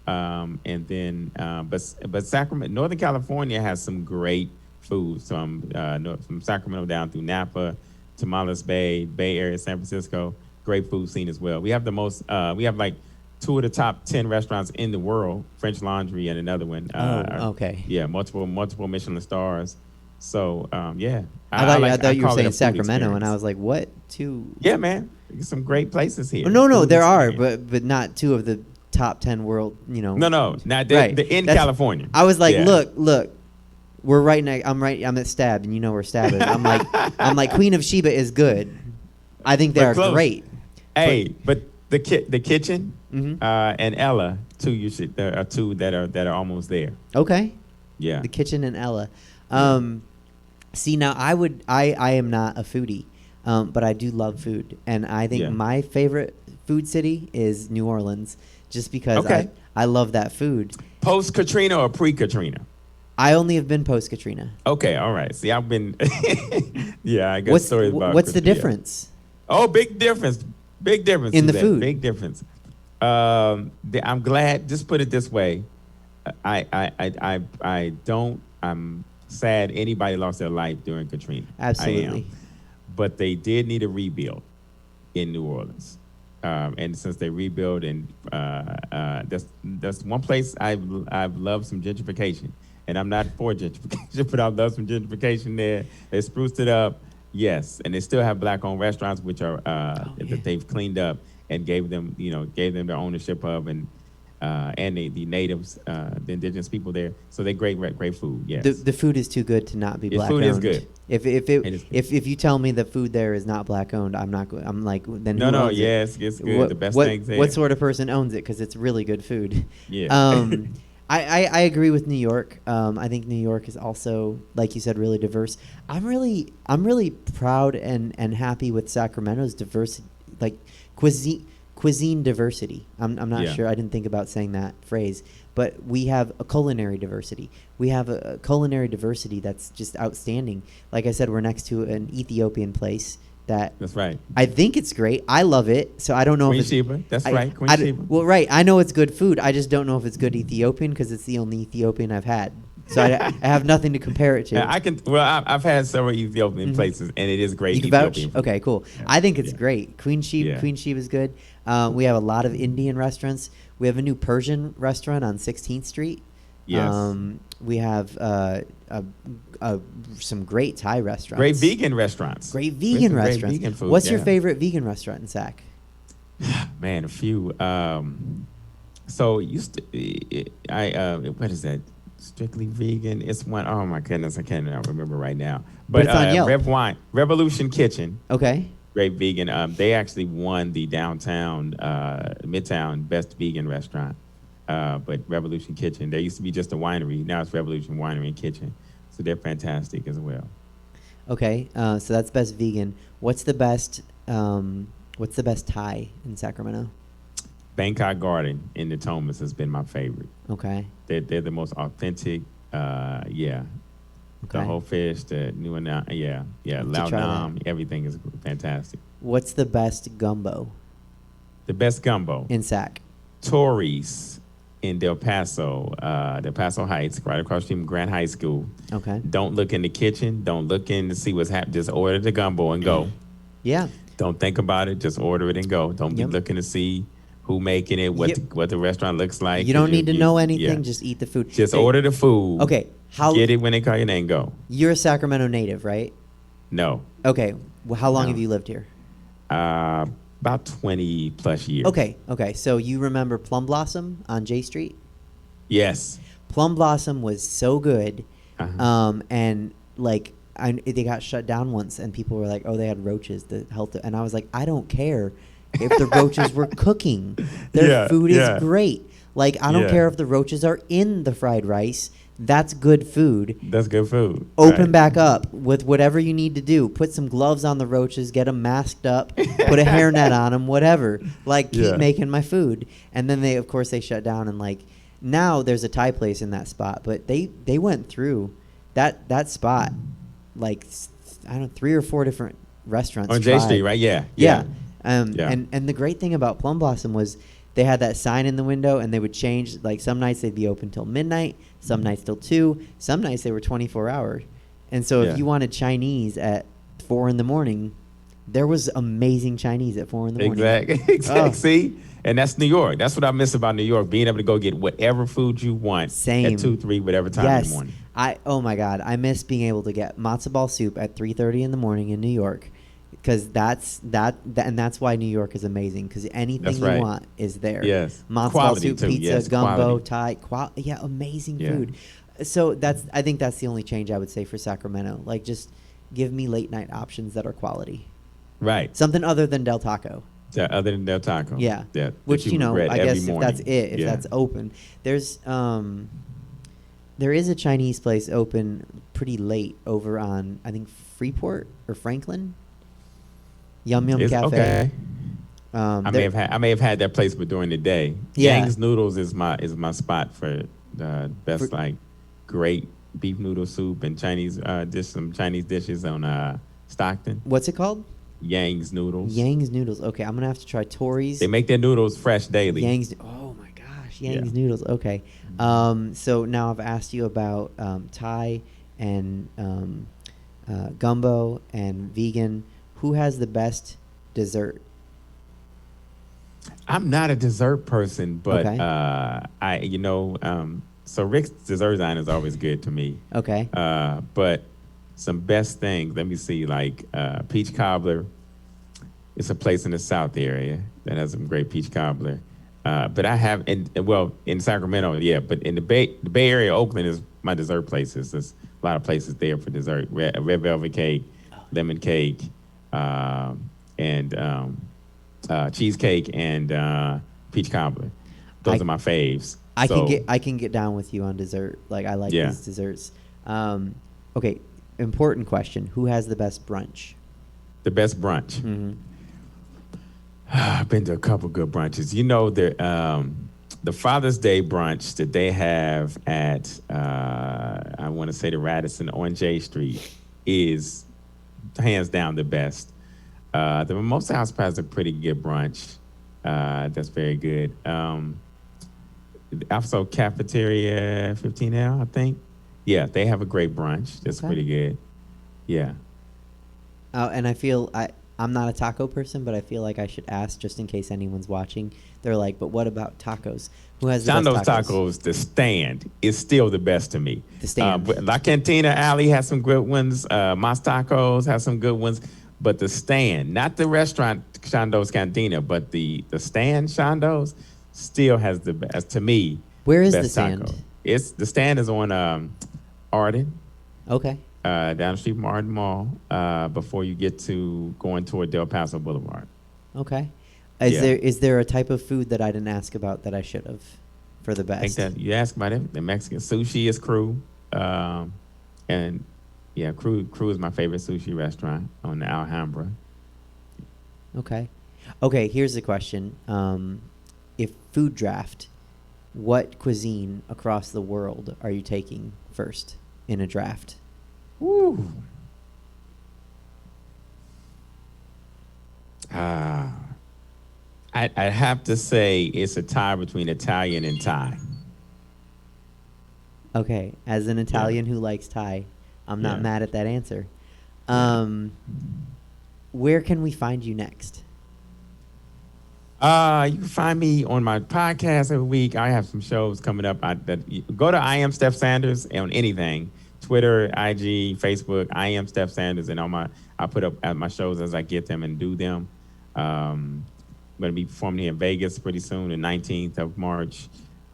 And then, but Sacramento, Northern California has some great food. From Sacramento down through Napa, Tamales Bay, Bay Area, San Francisco, great food scene as well. We have the most, we have like two of the top 10 restaurants in the world, French Laundry and another one. Okay. Yeah, multiple Michelin stars. So, yeah. I thought you were call it a saying food Sacramento, and experience. I was like, what? Two? Yeah, man. There's some great places here. No, Food there are, experience. but not two of the top 10 world, No, not Right. in That's- California. I was like, Yeah. look, we're right next. I'm at Stab, and you know where Stab is. I'm like, Queen of Sheba is good. I think they But are close. great. Hey, but the kitchen Mhm. and Ella, there are two that are almost there. Okay. Yeah. The Kitchen and Ella. See, now I am not a foodie, but I do love food, and I think Yeah. my favorite food city is New Orleans, just because Okay. I love that food. Post Katrina or pre Katrina? I only have been post Katrina. Okay, all right. See, I've been. Yeah, I got stories about. What's the Katrina. difference? Oh, big difference. Big difference In the Suzette. food. Big difference. I'm glad. Just put it this way. I'm sad anybody lost their life during Katrina. Absolutely. I am. But they did need a rebuild in New Orleans. And since they rebuild, and that's one place I've loved some gentrification. And I'm not for gentrification, but I've loved some gentrification there. They spruced it up, yes, and they still have black-owned restaurants, which are that they've cleaned up and gave them their ownership of, and the natives, the indigenous people there. So they're great food. Yes. The food is too good to not be The black food owned. is good. If you tell me the food there is not black owned, I'm not. I'm like, then who owns it? yes, it's good. The best things there. What sort of person owns it? Because it's really good food. Yeah. I agree with New York. I think New York is also, like you said, really diverse. I'm really proud and happy with Sacramento's diversity, like cuisine diversity. I'm not Yeah. sure. I didn't think about saying that phrase, but we have a culinary diversity. We have a culinary diversity that's just outstanding. Like I said, we're next to an Ethiopian place that That's right. I think it's great. I love it. So I don't know Queen if it's Sheba. That's right. Queen I Sheba. well, right. I know it's good food. I just don't know if it's good Ethiopian because it's the only Ethiopian I've had. So I have nothing to compare it to. Yeah, I've had several Ethiopian places, and it is great. You can vouch? Ethiopian food. Okay, cool. I think it's great. Queen Yeah. Sheba is good. We have a lot of Indian restaurants. We have a new Persian restaurant on 16th Street. Yes. We have some great Thai restaurants. Great vegan restaurants. Great There's vegan some great restaurants. vegan food, What's your yeah. favorite vegan restaurant in Sac? Man, a few. So used to, what is that? Strictly vegan. It's one. Oh my goodness, I can't remember right now. But it's on Yelp. Revolution Kitchen. Okay. Great vegan. They actually won the downtown, Midtown best vegan restaurant. But Revolution Kitchen. There used to be just a winery. Now it's Revolution Winery and Kitchen. So they're fantastic as well. Okay. So that's best vegan. What's the best Thai in Sacramento? Bangkok Garden in the Thomas has been my favorite. Okay. They're the most authentic. Yeah. Okay. The whole fish, the new and yeah, Lao try Nam, everything is fantastic. What's the best gumbo The best gumbo, in Sac? Torres in Del Paso Heights, right across from Grant High School. Okay. Don't look in the kitchen. Don't look in to see what's happening. Just order the gumbo and go. Yeah. Don't think about it. Just order it and go. Don't be Yep. looking to see who making it, what the restaurant looks like. You don't need to know anything. yeah. Just eat the food. Just Hey, order the food. Okay. Get it when they call your name. Go. You're a Sacramento native, right? No. Okay. Well, how long No. have you lived here? About 20 plus years. Okay. So you remember Plum Blossom on J Street? Yes. Plum Blossom was so good, Uh-huh. and like they got shut down once, and people were like, "Oh, they had roaches." And I was like, "I don't care if the roaches were cooking. Their Yeah, food yeah. is great. Like I don't Yeah. care if the roaches are in the fried rice. That's good food. That's good food. Open Right. back up with whatever you need to do. Put some gloves on the roaches. Get them masked up. Put a hairnet on them. Whatever. Like keep Yeah. making my food." And then they shut down, and like now there's a Thai place in that spot, but they went through that spot like I don't know 3 or 4 different restaurants On J tried. Street, right? Yeah. Yeah. Yeah. And the great thing about Plum Blossom was they had that sign in the window, and they would change. Like some nights they'd be open till midnight, some nights till 2, some nights they were 24 hours. And so Yeah. if you wanted Chinese at 4 in the morning, There was amazing Chinese at 4 in the morning. Exactly. Oh. See? And that's New York. That's what I miss about New York, being able to go get whatever food you want Same. at 2, 3, whatever time in the morning. Oh my God, I miss being able to get matzo ball soup at 3:30 in the morning in New York, because and that's why New York is amazing, because anything That's you right. want is there. Yes. Matzo ball Quality soup, too. pizza, Yes, gumbo, quality. Thai, amazing Yeah. food. So I think that's the only change I would say for Sacramento. Like, just give me late night options that are quality. Right. Something other than Del Taco. Other than Del Taco. Yeah. That Which, you I regret guess every if morning. that's it, if Yeah. that's open. There is a Chinese place open pretty late over on, I think, Freeport or Franklin. Yum Yum It's Cafe. okay. I there- may have had that place, but during the day. Yeah. Yang's Noodles is my spot for the best great beef noodle soup and Chinese some Chinese dishes on Stockton. What's it called? Yang's Noodles. Yang's Noodles. Okay, I'm gonna have to try Tori's. They make their noodles fresh daily. Yang's. Oh my gosh, Yang's Yeah. Noodles. Okay. So now I've asked you about Thai and gumbo and vegan. Who has the best dessert? I'm not a dessert person, but Okay. so Rick's dessert line is always good to me. Okay. But some best things, let me see, like peach cobbler. It's a place in the South area that has some great peach cobbler. But I have, in Sacramento, yeah, but in the Bay Area, Oakland is my dessert places. There's a lot of places there for dessert. Red velvet cake, lemon cake, and cheesecake and peach cobbler. Those are my faves. I can get down with you on dessert. Like, I like these desserts. Okay, important question. Who has the best brunch? The best brunch. Mm-hmm. I've been to a couple good brunches. The Father's Day brunch that they have at I want to say the Radisson on J Street is hands down the best. The Mimosa House has a pretty good brunch. That's very good. Also, Cafeteria 15L, I think. Yeah, they have a great brunch. That's Okay. pretty good. Yeah. And I feel I'm not a taco person, but I feel like I should ask just in case anyone's watching. They're like, but what about tacos? Who has the Chando's best tacos? Tacos, the stand is still the best to me. The stand. La Cantina Alley has some good ones. Mas Tacos has some good ones. But the stand, not the restaurant Chando's Cantina, but the stand Chando's still has the best, to me. Where is best the stand? taco. The stand is on Arden. Okay. Down the street from Arden Mall, before you get to going toward Del Paso Boulevard. Okay. Yeah. Is there a type of food that I didn't ask about that I should have for the I think best? that you asked about it. The Mexican sushi is Crew, and yeah, Crew is my favorite sushi restaurant on the Alhambra. Okay. Okay, here's the question. If food draft, what cuisine across the world are you taking first in a draft? Woo. I'd have to say it's a tie between Italian and Thai. Okay, as an Italian who likes Thai, I'm not Yeah. mad at that answer. Where can we find you next? You can find me on my podcast every week. I have some shows coming up. Go to I Am Steph Sanders on anything. Twitter, IG, Facebook, I Am Steph Sanders, and I put up at my shows as I get them and do them. I'm going to be performing here in Vegas pretty soon, the 19th of March.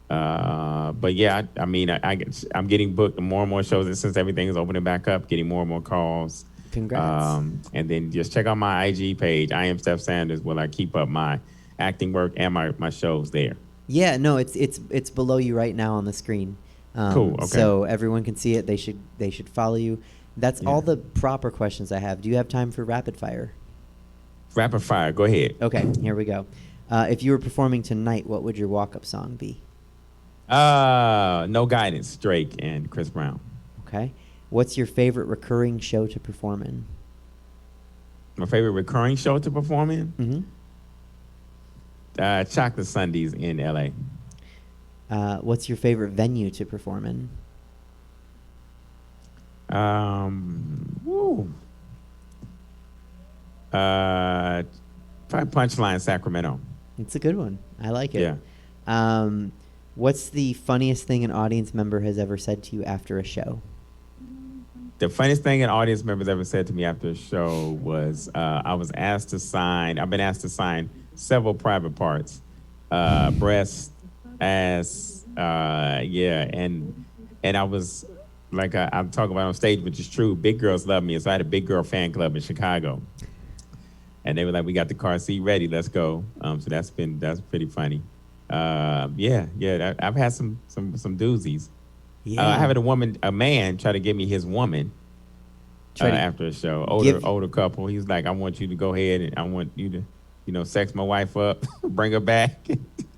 But yeah, I'm getting booked more and more shows since everything is opening back up, getting more and more calls. Congrats. And then just check out my IG page, I Am Steph Sanders, where I keep up my acting work and my shows there. Yeah, no, it's below you right now on the screen. Cool. Okay. So everyone can see it. They should follow you. That's all the proper questions I have. Do you have time for rapid fire? Rapid fire. Go ahead. Okay, here we go. If you were performing tonight, what would your walk-up song be? No Guidance, Drake and Chris Brown. Okay. What's your favorite recurring show to perform in? My favorite recurring show to perform in? Mm-hmm. Chocolate Sundays in LA. What's your favorite venue to perform in? Probably Punchline Sacramento. It's a good one. I like it. Yeah. What's the funniest thing an audience member has ever said to you after a show? The funniest thing an audience member's ever said to me after a show was I've been asked to sign several private parts, breast, ass, and I was like I'm talking about on stage, which is true. Big girls love me, so I had a big girl fan club in Chicago, and they were like, "We got the car seat ready, let's go." So that's pretty funny. I've had some doozies. Yeah. I had a man try to give me his woman after a show. Older couple. He was like, "I want you to go ahead and I want you to, sex my wife up, bring her back.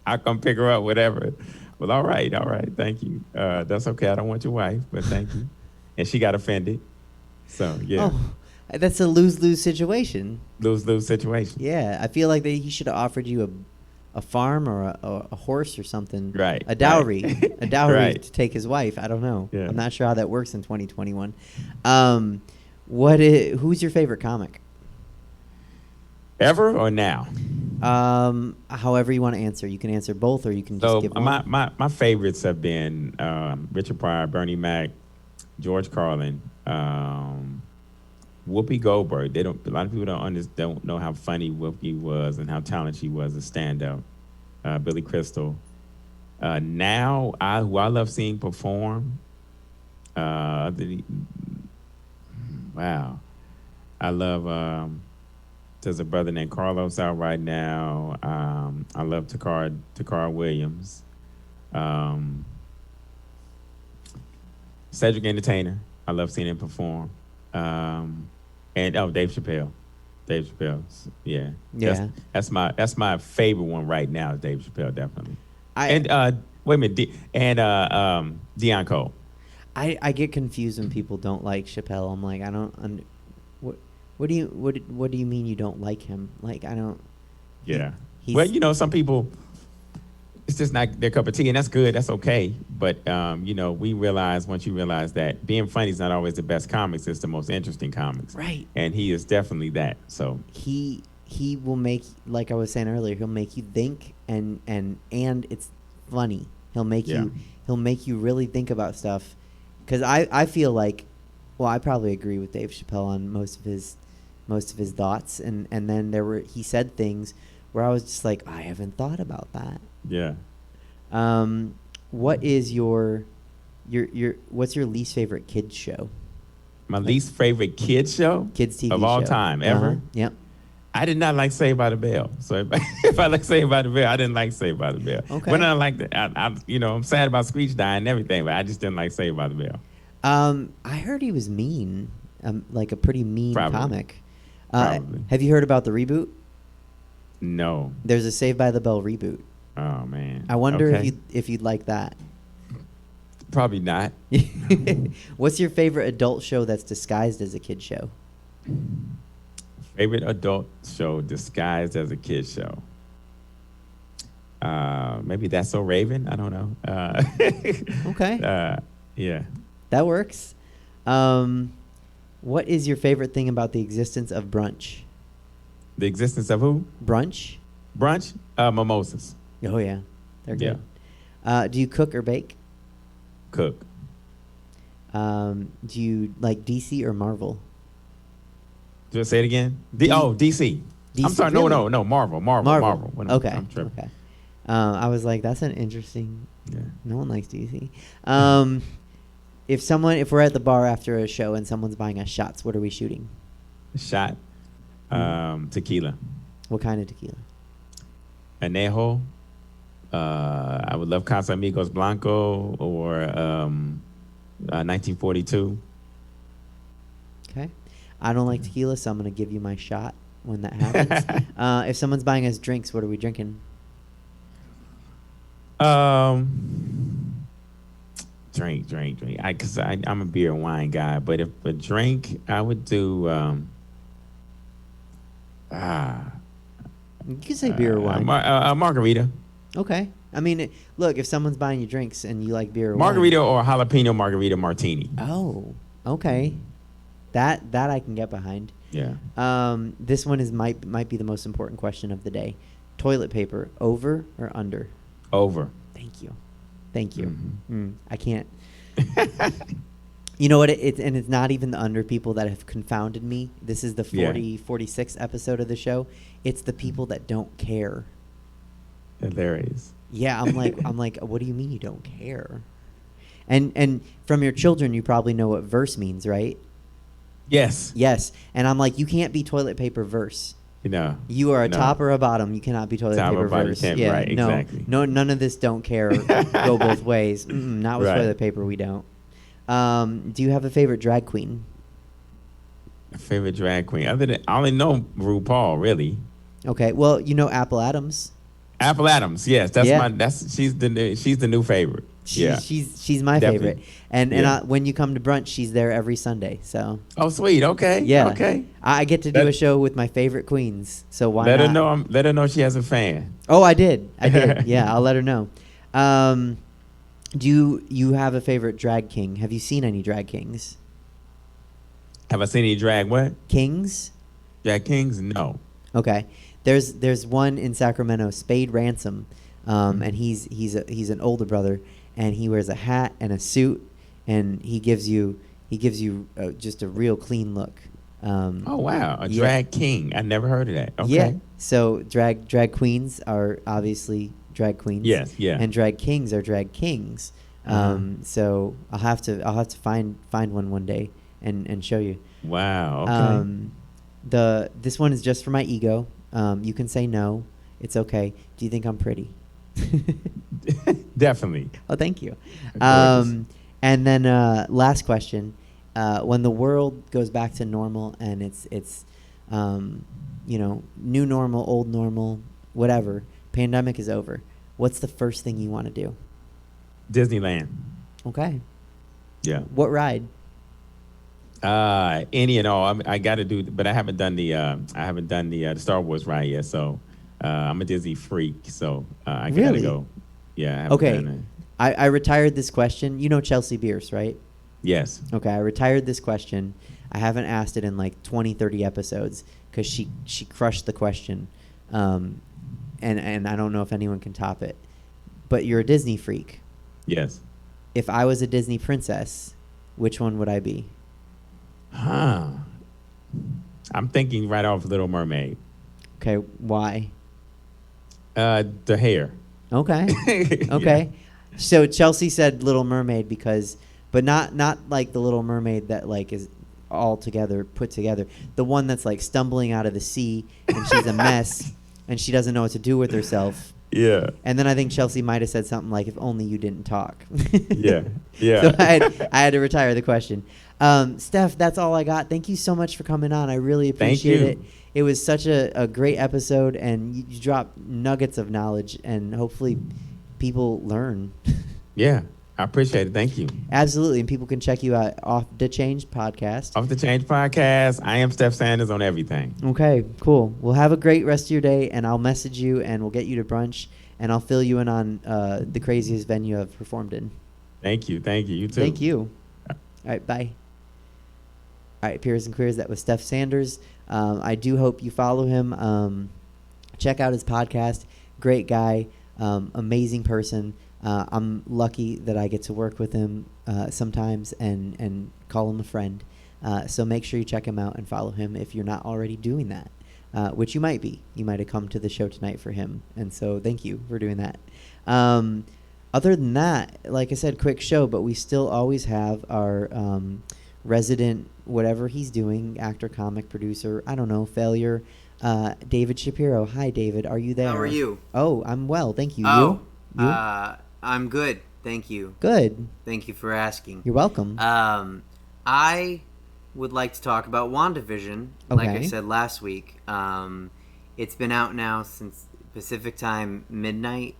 I'll come pick her up, whatever." Well, all right, thank you. That's okay. I don't want your wife, but thank you. And she got offended. So yeah. Oh, that's a lose-lose situation. Lose-lose situation. Yeah, I feel like he should have offered you a farm or a horse or something. Right. A dowry. Right. A dowry Right. to take his wife. I don't know. Yeah. I'm not sure how that works in 2021. Who's your favorite comic? Ever or now? However you want to answer. You can answer both, or you can just give one. my favorites have been Richard Pryor, Bernie Mac, George Carlin, Whoopi Goldberg. A lot of people don't know how funny Whoopi was and how talented she was a stand-up. Billy Crystal. Now, who I love seeing perform. Wow, I love. There's a brother named Carlos out right now. I love Takar Williams. Cedric Entertainer. I love seeing him perform. And Dave Chappelle. Dave Chappelle. Yeah. Yeah. That's my favorite one right now. Is Dave Chappelle, definitely. Wait a minute. Deion Cole. I get confused when people don't like Chappelle. I'm like, I don't. What do you mean you don't like him? Like, I don't. Yeah. Well, some people, it's just not their cup of tea, and that's good. That's okay. But we realize once you realize that being funny is not always the best comics. It's the most interesting comics. Right. And he is definitely that. So he will make, like I was saying earlier, he'll make you think, and it's funny. He'll make you really think about stuff. Because I feel like, well, I probably agree with Dave Chappelle on most of his thoughts, and then he said things where I was just like, I haven't thought about that. Yeah. What is what's your least favorite kids show? My least favorite kids show? Kids TV of all show. time, ever? Yep. I did not like Saved by the Bell. So if I like Saved by the Bell, I didn't like Saved by the Bell. Okay. When I like that, I'm sad about Screech dying and everything, but I just didn't like Saved by the Bell. I heard he was mean, like a pretty mean Probably. comic. Probably. Have you heard about the reboot? No. There's a Saved by the Bell reboot. Oh man. I wonder Okay. if you'd like that. Probably not. What's your favorite adult show that's disguised as a kid show? Favorite adult show disguised as a kid show? Maybe That's So Raven. I don't know. Okay. Yeah. That works. What is your favorite thing about the existence of brunch? The existence of who? Brunch? Brunch? Mimosas. Oh, yeah. They're Yeah. good. Do you cook or bake? Cook. Do you like DC or Marvel? Do I say it again? DC. DC, I'm sorry. really? No. Marvel. Okay. I'm tripping. Okay. I was like, that's an interesting. Yeah. No one likes DC. If we're at the bar after a show and someone's buying us shots, what are we shooting? Shot. Tequila. What kind of tequila? Anejo. I would love Casamigos Blanco or 1942. Okay. I don't like tequila, so I'm going to give you my shot when that happens. If someone's buying us drinks, what are we drinking? Drink. Because I'm a beer and wine guy, but if a drink, I would do. You can say beer or wine. Margarita. Okay. I mean, look, if someone's buying you drinks and you like beer or Margarita wine. or jalapeno margarita martini. Oh, okay. That I can get behind. Yeah. This one might be the most important question of the day. Toilet paper, over or under? Over. Thank you. Mm-hmm. I can't. You know what? It's not even the under people that have confounded me. This is the 46th episode of the show. It's the people that don't care. Hilarious. Yeah, I'm like, what do you mean you don't care? And from your children, you probably know what verse means, right? Yes. Yes. And I'm like, you can't be toilet paper verse. No. You are a top or a bottom. You cannot be toilet Top paper or bottom, verse. you can't- right, no, exactly. no, none of this don't care. Go both ways. Not with Right. toilet paper. We don't. Do you have a favorite drag queen? A favorite drag queen? Other than I only know RuPaul, really. Okay. Well, you know Apple Adams. Apple Adams, yes, that's Yeah. she's the new favorite. She's my Definitely. favorite. And Yeah. when you come to brunch, she's there every Sunday. So Oh, sweet. Okay. yeah. Okay. I get to do a show with my favorite queens. So why Let not? her know. Let her know she has a fan. Oh, I did. Yeah, I'll let her know. Do you have a favorite drag king? Have you seen any drag kings? Have I seen any drag what? Kings? Drag kings? No. Okay. There's one in Sacramento, Spade Ransom, and he's an older brother, and he wears a hat and a suit, and he gives you just a real clean look. Oh wow, a yeah. drag king. I never heard of that. Okay. Yeah. So drag queens are obviously drag queens. Yes. Yeah. And drag kings are drag kings. So I'll have to find one day and show you. Wow. Okay. This one is just for my ego. You can say no. It's okay. Do you think I'm pretty? Definitely. Oh, thank you. Gorgeous. And then last question: when the world goes back to normal and it's new normal, old normal, whatever, pandemic is over, what's the first thing you want to do? Disneyland. Okay. Yeah. What ride? Any and all. I got to do, but I haven't done the Star Wars ride yet. So I'm a Disney freak. So I gotta Really? go. Yeah. I haven't Okay. done it. I retired this question. You know Chelsea Bierce, right? Yes. Okay, I retired this question. I haven't asked it in like 20, 30 episodes because she crushed the question. And I don't know if anyone can top it. But you're a Disney freak. Yes. If I was a Disney princess, which one would I be? Huh. I'm thinking right off Little Mermaid. Okay, why? The hair. Okay. Okay. So Chelsea said Little Mermaid but not like the Little Mermaid that like is all together, put together. The one that's like stumbling out of the sea and she's a mess and she doesn't know what to do with herself. Yeah. And then I think Chelsea might have said something like, if only you didn't talk. Yeah. Yeah. So I had to retire the question. Steph, that's all I got. Thank you so much for coming on. I really appreciate it. It was such a great episode, and you dropped nuggets of knowledge, and hopefully people learn. Yeah. I appreciate it. Thank you. Absolutely. And people can check you out off the Change podcast. Off the Change podcast. I am Steph Sanders on everything. Okay, cool. Well, have a great rest of your day, and I'll message you, and we'll get you to brunch, and I'll fill you in on the craziest venue I've performed in. Thank you. Thank you. You too. Thank you. All right, bye. All right, Peers and Queers, that was Steph Sanders. I do hope you follow him. Check out his podcast. Great guy, amazing person. I'm lucky that I get to work with him sometimes and call him a friend. So make sure you check him out and follow him if you're not already doing that, which you might be. You might have come to the show tonight for him. And so thank you for doing that. Other than that, like I said, quick show, but we still always have our resident, whatever he's doing, actor, comic, producer, I don't know, failure, David Shapiro. Hi, David. Are you there? How are you? Oh, I'm well. Thank you. Oh, You? I'm good. Thank you. Good. Thank you for asking. You're welcome. I would like to talk about WandaVision. Like I Okay. said last week, it's been out now since Pacific time midnight.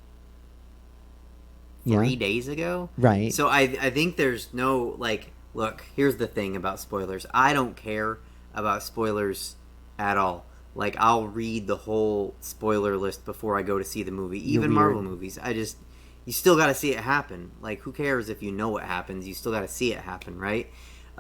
3 days ago. Right. So I think there's no, like, look, here's the thing about spoilers. I don't care about spoilers at all. Like, I'll read the whole spoiler list before I go to see the movie. You're Even weird. Marvel movies. You still got to see it happen. Like, who cares if you know what happens? You still got to see it happen, right?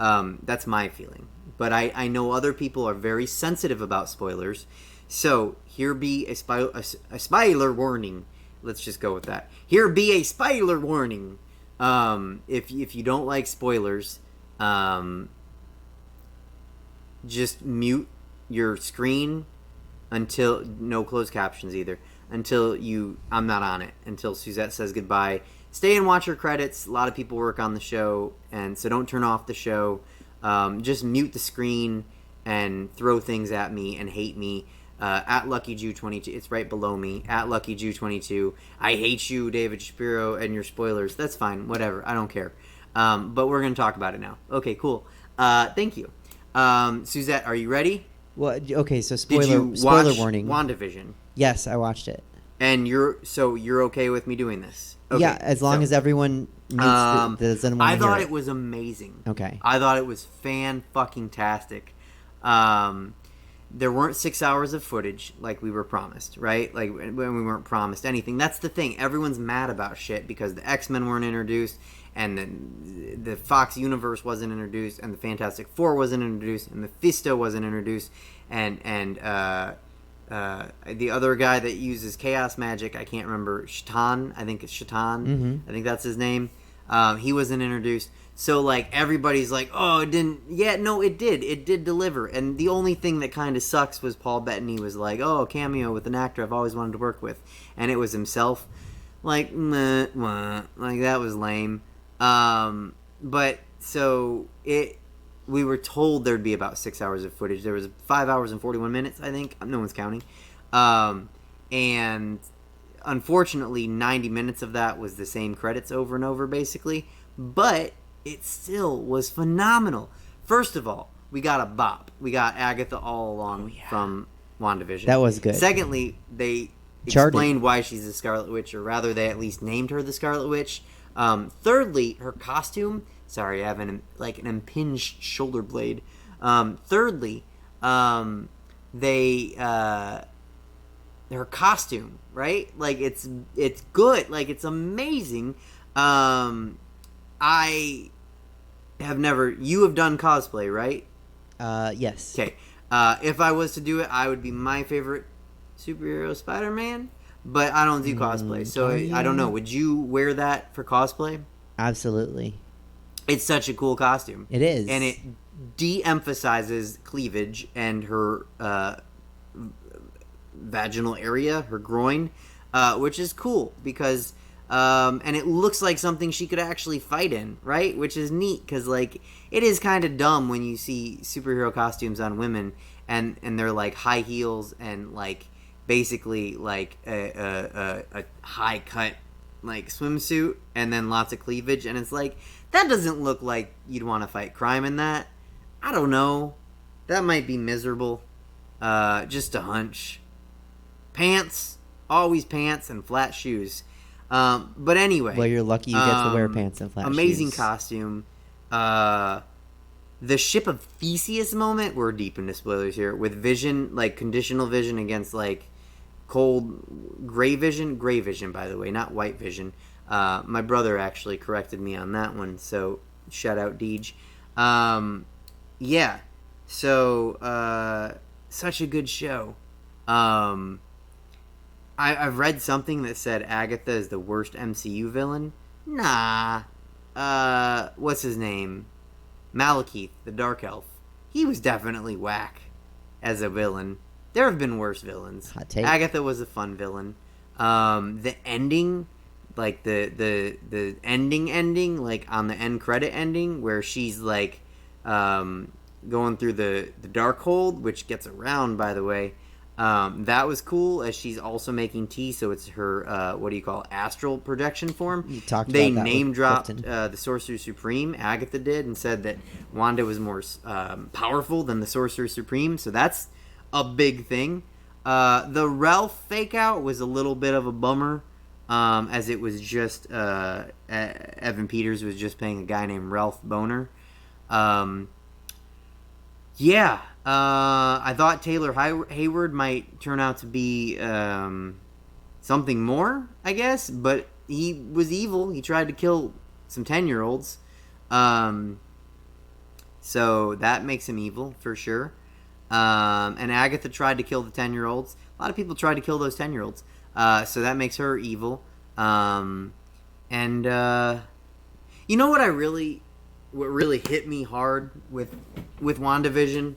That's my feeling. But I know other people are very sensitive about spoilers. So here be a spoiler warning. Let's just go with that. Here be a spoiler warning. If you don't like spoilers, just mute your screen until no closed captions either. I'm not on it until Suzette says goodbye. Stay and watch her credits. A lot of people work on the show, and so don't turn off the show. Just mute the screen and throw things at me and hate me. At LuckyJew22, it's right below me. At LuckyJew22, I hate you, David Shapiro, and your spoilers. That's fine, whatever. I don't care. But we're gonna talk about it now. Okay, cool. Thank you, Suzette. Are you ready? Well, okay. So Did you spoiler watch warning. WandaVision? Yes, I watched it. And you're okay with me doing this? Okay, Yeah, as long as everyone doesn't want I to thought hear it was amazing. Okay. I thought it was fan-fucking-tastic. There weren't 6 hours of footage like we were promised, right? Like, when we weren't promised anything. That's the thing. Everyone's mad about shit because the X-Men weren't introduced, and the Fox universe wasn't introduced, and the Fantastic Four wasn't introduced, and Mephisto wasn't introduced, and the other guy that uses chaos magic, I can't remember, Shaitan, I think it's Shaitan, Mm-hmm. I think that's his name, he wasn't introduced. So, like, everybody's like, oh, it didn't, yeah, no, it did deliver, and the only thing that kind of sucks was Paul Bettany was like, oh, a cameo with an actor I've always wanted to work with, and it was himself, like, meh, meh, like, that was lame, but, so, we were told there'd be about 6 hours of footage. There was 5 hours and 41 minutes, I think. No one's counting. And unfortunately, 90 minutes of that was the same credits over and over, basically. But it still was phenomenal. First of all, we got a bop. We got Agatha all along from WandaVision. That was good. Secondly, they Charted. explained why she's the Scarlet Witch, or rather, they at least named her the Scarlet Witch. Thirdly, her costume... Sorry, I have an impinged shoulder blade. Thirdly, her costume, right? Like, it's good. Like, it's amazing. I have never... You have done cosplay, right? Yes. Okay. If I was to do it, I would be my favorite superhero Spider-Man. But I don't do cosplay, so I don't know. Would you wear that for cosplay? Absolutely. It's such a cool costume. It is. And it de-emphasizes cleavage and her vaginal area, her groin, which is cool because... and it looks like something she could actually fight in, right? Which is neat because, like, it is kind of dumb when you see superhero costumes on women and they're, like, high heels and, like, basically, like, a high-cut, like, swimsuit and then lots of cleavage. And it's like... That doesn't look like you'd want to fight crime in that. I don't know. That might be miserable. Just a hunch. Pants. Always pants and flat shoes. But anyway. Well, you're lucky you get to wear pants and flat shoes. Amazing costume. The Ship of Theseus moment. We're deep into spoilers here. With Vision, like, conditional vision against, like, cold gray vision. Gray vision, by the way, not white vision. My brother actually corrected me on that one, so shout out Deej. Yeah, so such a good show. I've read something that said Agatha is the worst MCU villain. Nah. What's his name? Malekith, the Dark Elf. He was definitely whack as a villain. There have been worse villains. Hot take. Agatha was a fun villain. The ending... Like, the ending, like, on the end credit ending, where she's, like, going through the Darkhold, which gets around, by the way. That was cool, as she's also making tea, so it's her, astral projection form. You talked They about that name-dropped with the Sorcerer Supreme, Agatha did, and said that Wanda was more powerful than the Sorcerer Supreme, so that's a big thing. The Ralph fake-out was a little bit of a bummer. As it was just, Evan Peters was just playing a guy named Ralph Boner. I thought Taylor Hayward might turn out to be, something more, I guess, but he was evil. He tried to kill some 10-year-olds. So that makes him evil for sure. And Agatha tried to kill the 10-year-olds. A lot of people tried to kill those 10-year-olds. So that makes her evil. You know what really hit me hard with WandaVision?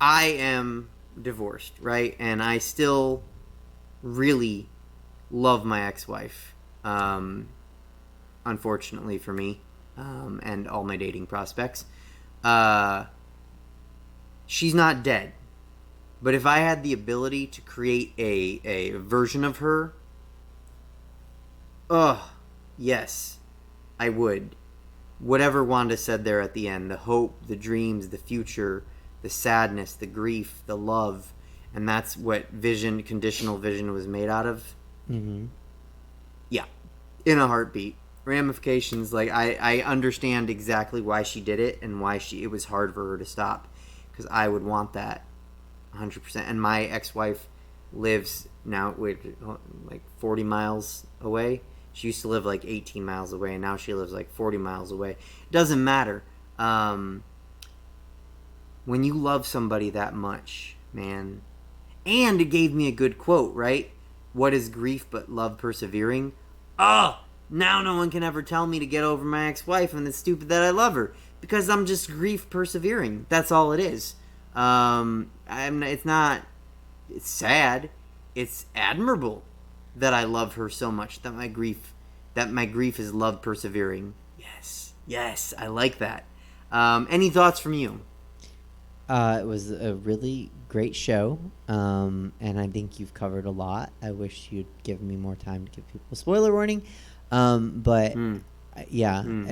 I am divorced, right? And I still really love my ex-wife. Unfortunately for me, and all my dating prospects. She's not dead. But if I had the ability to create a version of her, yes, I would. Whatever Wanda said there at the end, the hope, the dreams, the future, the sadness, the grief, the love, and that's what conditional vision was made out of. Mm-hmm. Yeah, in a heartbeat. Ramifications, like, I understand exactly why she did it and why it was hard for her to stop, because I would want that 100%. And my ex-wife lives now like 40 miles away. She used to live like 18 miles away, and now she lives like 40 miles away. It doesn't matter. When you love somebody that much, man. And it gave me a good quote, right? What is grief but love persevering? Now no one can ever tell me to get over my ex-wife, and it's stupid that I love her, because I'm just grief persevering. That's all it is. It's sad. It's admirable that I love her so much, that my grief is love persevering. Yes, I like that. Any thoughts from you? It was a really great show, and I think you've covered a lot. I wish you'd given me more time to give people a spoiler warning. It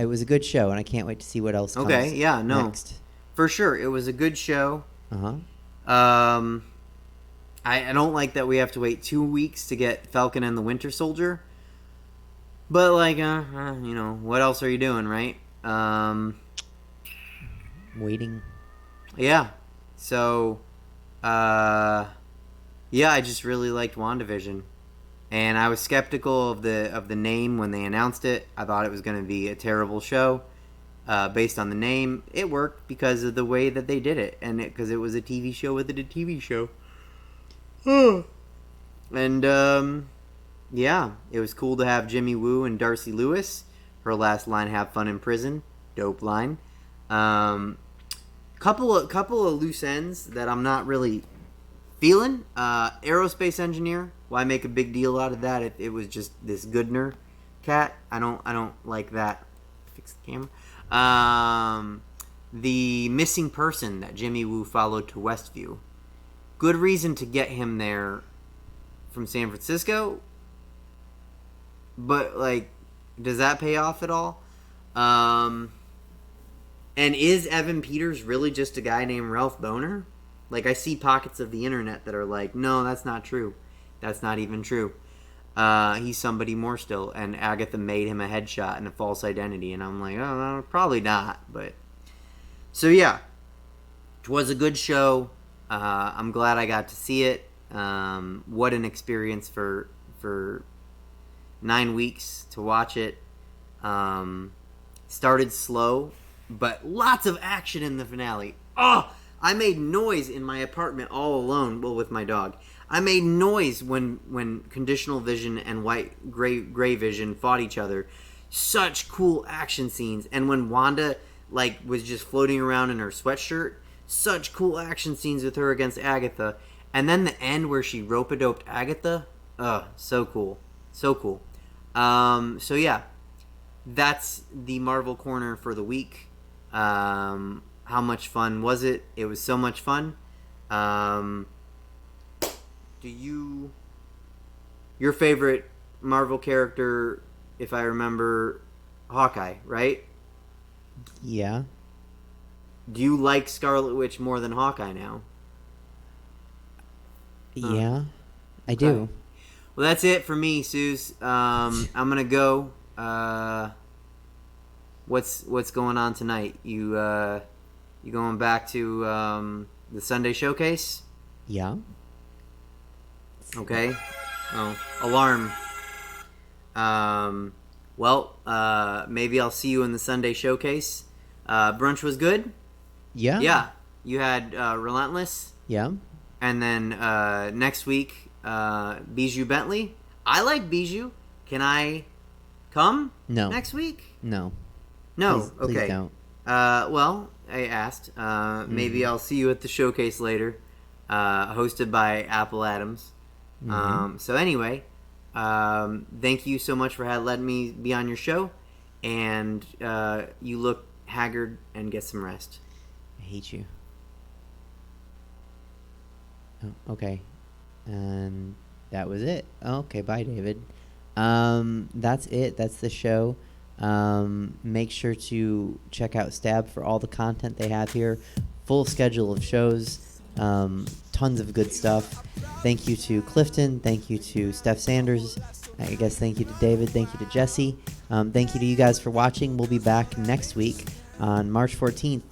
was a good show, and I can't wait to see what else comes next. For sure. It was a good show. Uh-huh. I don't like that we have to wait 2 weeks to get Falcon and the Winter Soldier. But, like, what else are you doing, right? Waiting. Yeah. So, I just really liked WandaVision. And I was skeptical of the name when they announced it. I thought it was going to be a terrible show based on the name. It worked because of the way that they did it, and because it was a TV show within a TV show. And it was cool to have Jimmy Woo and Darcy Lewis. Her last line, "Have fun in prison," dope line. Couple of loose ends that I'm not really feeling. Aerospace engineer. Why make a big deal out of that if it was just this Goodner cat? I don't like that. Fix the camera. The missing person that Jimmy Woo followed to Westview. Good reason to get him there from San Francisco. But, like, does that pay off at all? And is Evan Peters really just a guy named Ralph Boner? Like, I see pockets of the internet that are like, no, that's not true. That's not even true. He's somebody more still. And Agatha made him a headshot and a false identity. And I'm like, oh, no, probably not. But so, yeah. It was a good show. I'm glad I got to see it. What an experience for 9 weeks to watch it. Started slow, but lots of action in the finale. I made noise in my apartment all alone, with my dog. I made noise when Conditional Vision and Gray Vision fought each other. Such cool action scenes. And when Wanda was just floating around in her sweatshirt, such cool action scenes with her against Agatha. And then the end where she rope-a-doped Agatha. So cool. So cool. So yeah, that's the Marvel Corner for the week. How much fun was it? It was so much fun. Your favorite Marvel character, if I remember, Hawkeye, right? Yeah. Do you like Scarlet Witch more than Hawkeye now? Yeah, I do. Well, that's it for me, Suze. I'm gonna go. What's going on tonight? You going back to the Sunday Showcase? Yeah. Okay. Oh, alarm. Well, maybe I'll see you in the Sunday Showcase. Brunch was good. Yeah. Yeah. You had Relentless, Yeah. and then next week, Bijou Bentley. I like Bijou. Can I come No. next week? No. No. Please Okay. don't. Well, I asked. Maybe I'll see you at the showcase later, hosted by Apple Adams. So anyway, thank you so much for letting me be on your show, and you look haggard, and get some rest. I hate you. Oh, okay. And that was it. Okay, bye, David. That's it. That's the show. Make sure to check out Stab for all the content they have here. Full schedule of shows. Tons of good stuff. Thank you to Clifton. Thank you to Steph Sanders. I guess thank you to David. Thank you to Jesse. Thank you to you guys for watching. We'll be back next week on March 14th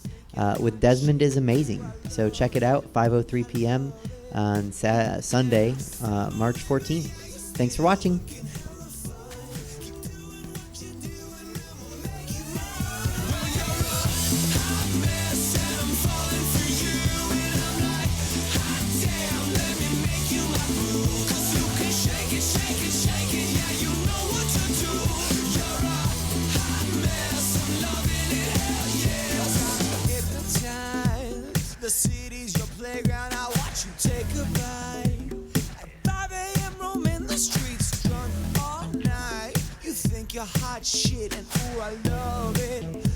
with Desmond is Amazing. So check it out, 5:03 p.m. on Sunday, March 14th. Thanks for watching. The city's your playground. I watch you take a bite. At 5 a.m. roaming the streets, drunk all night. You think you're hot shit, and ooh, I love it.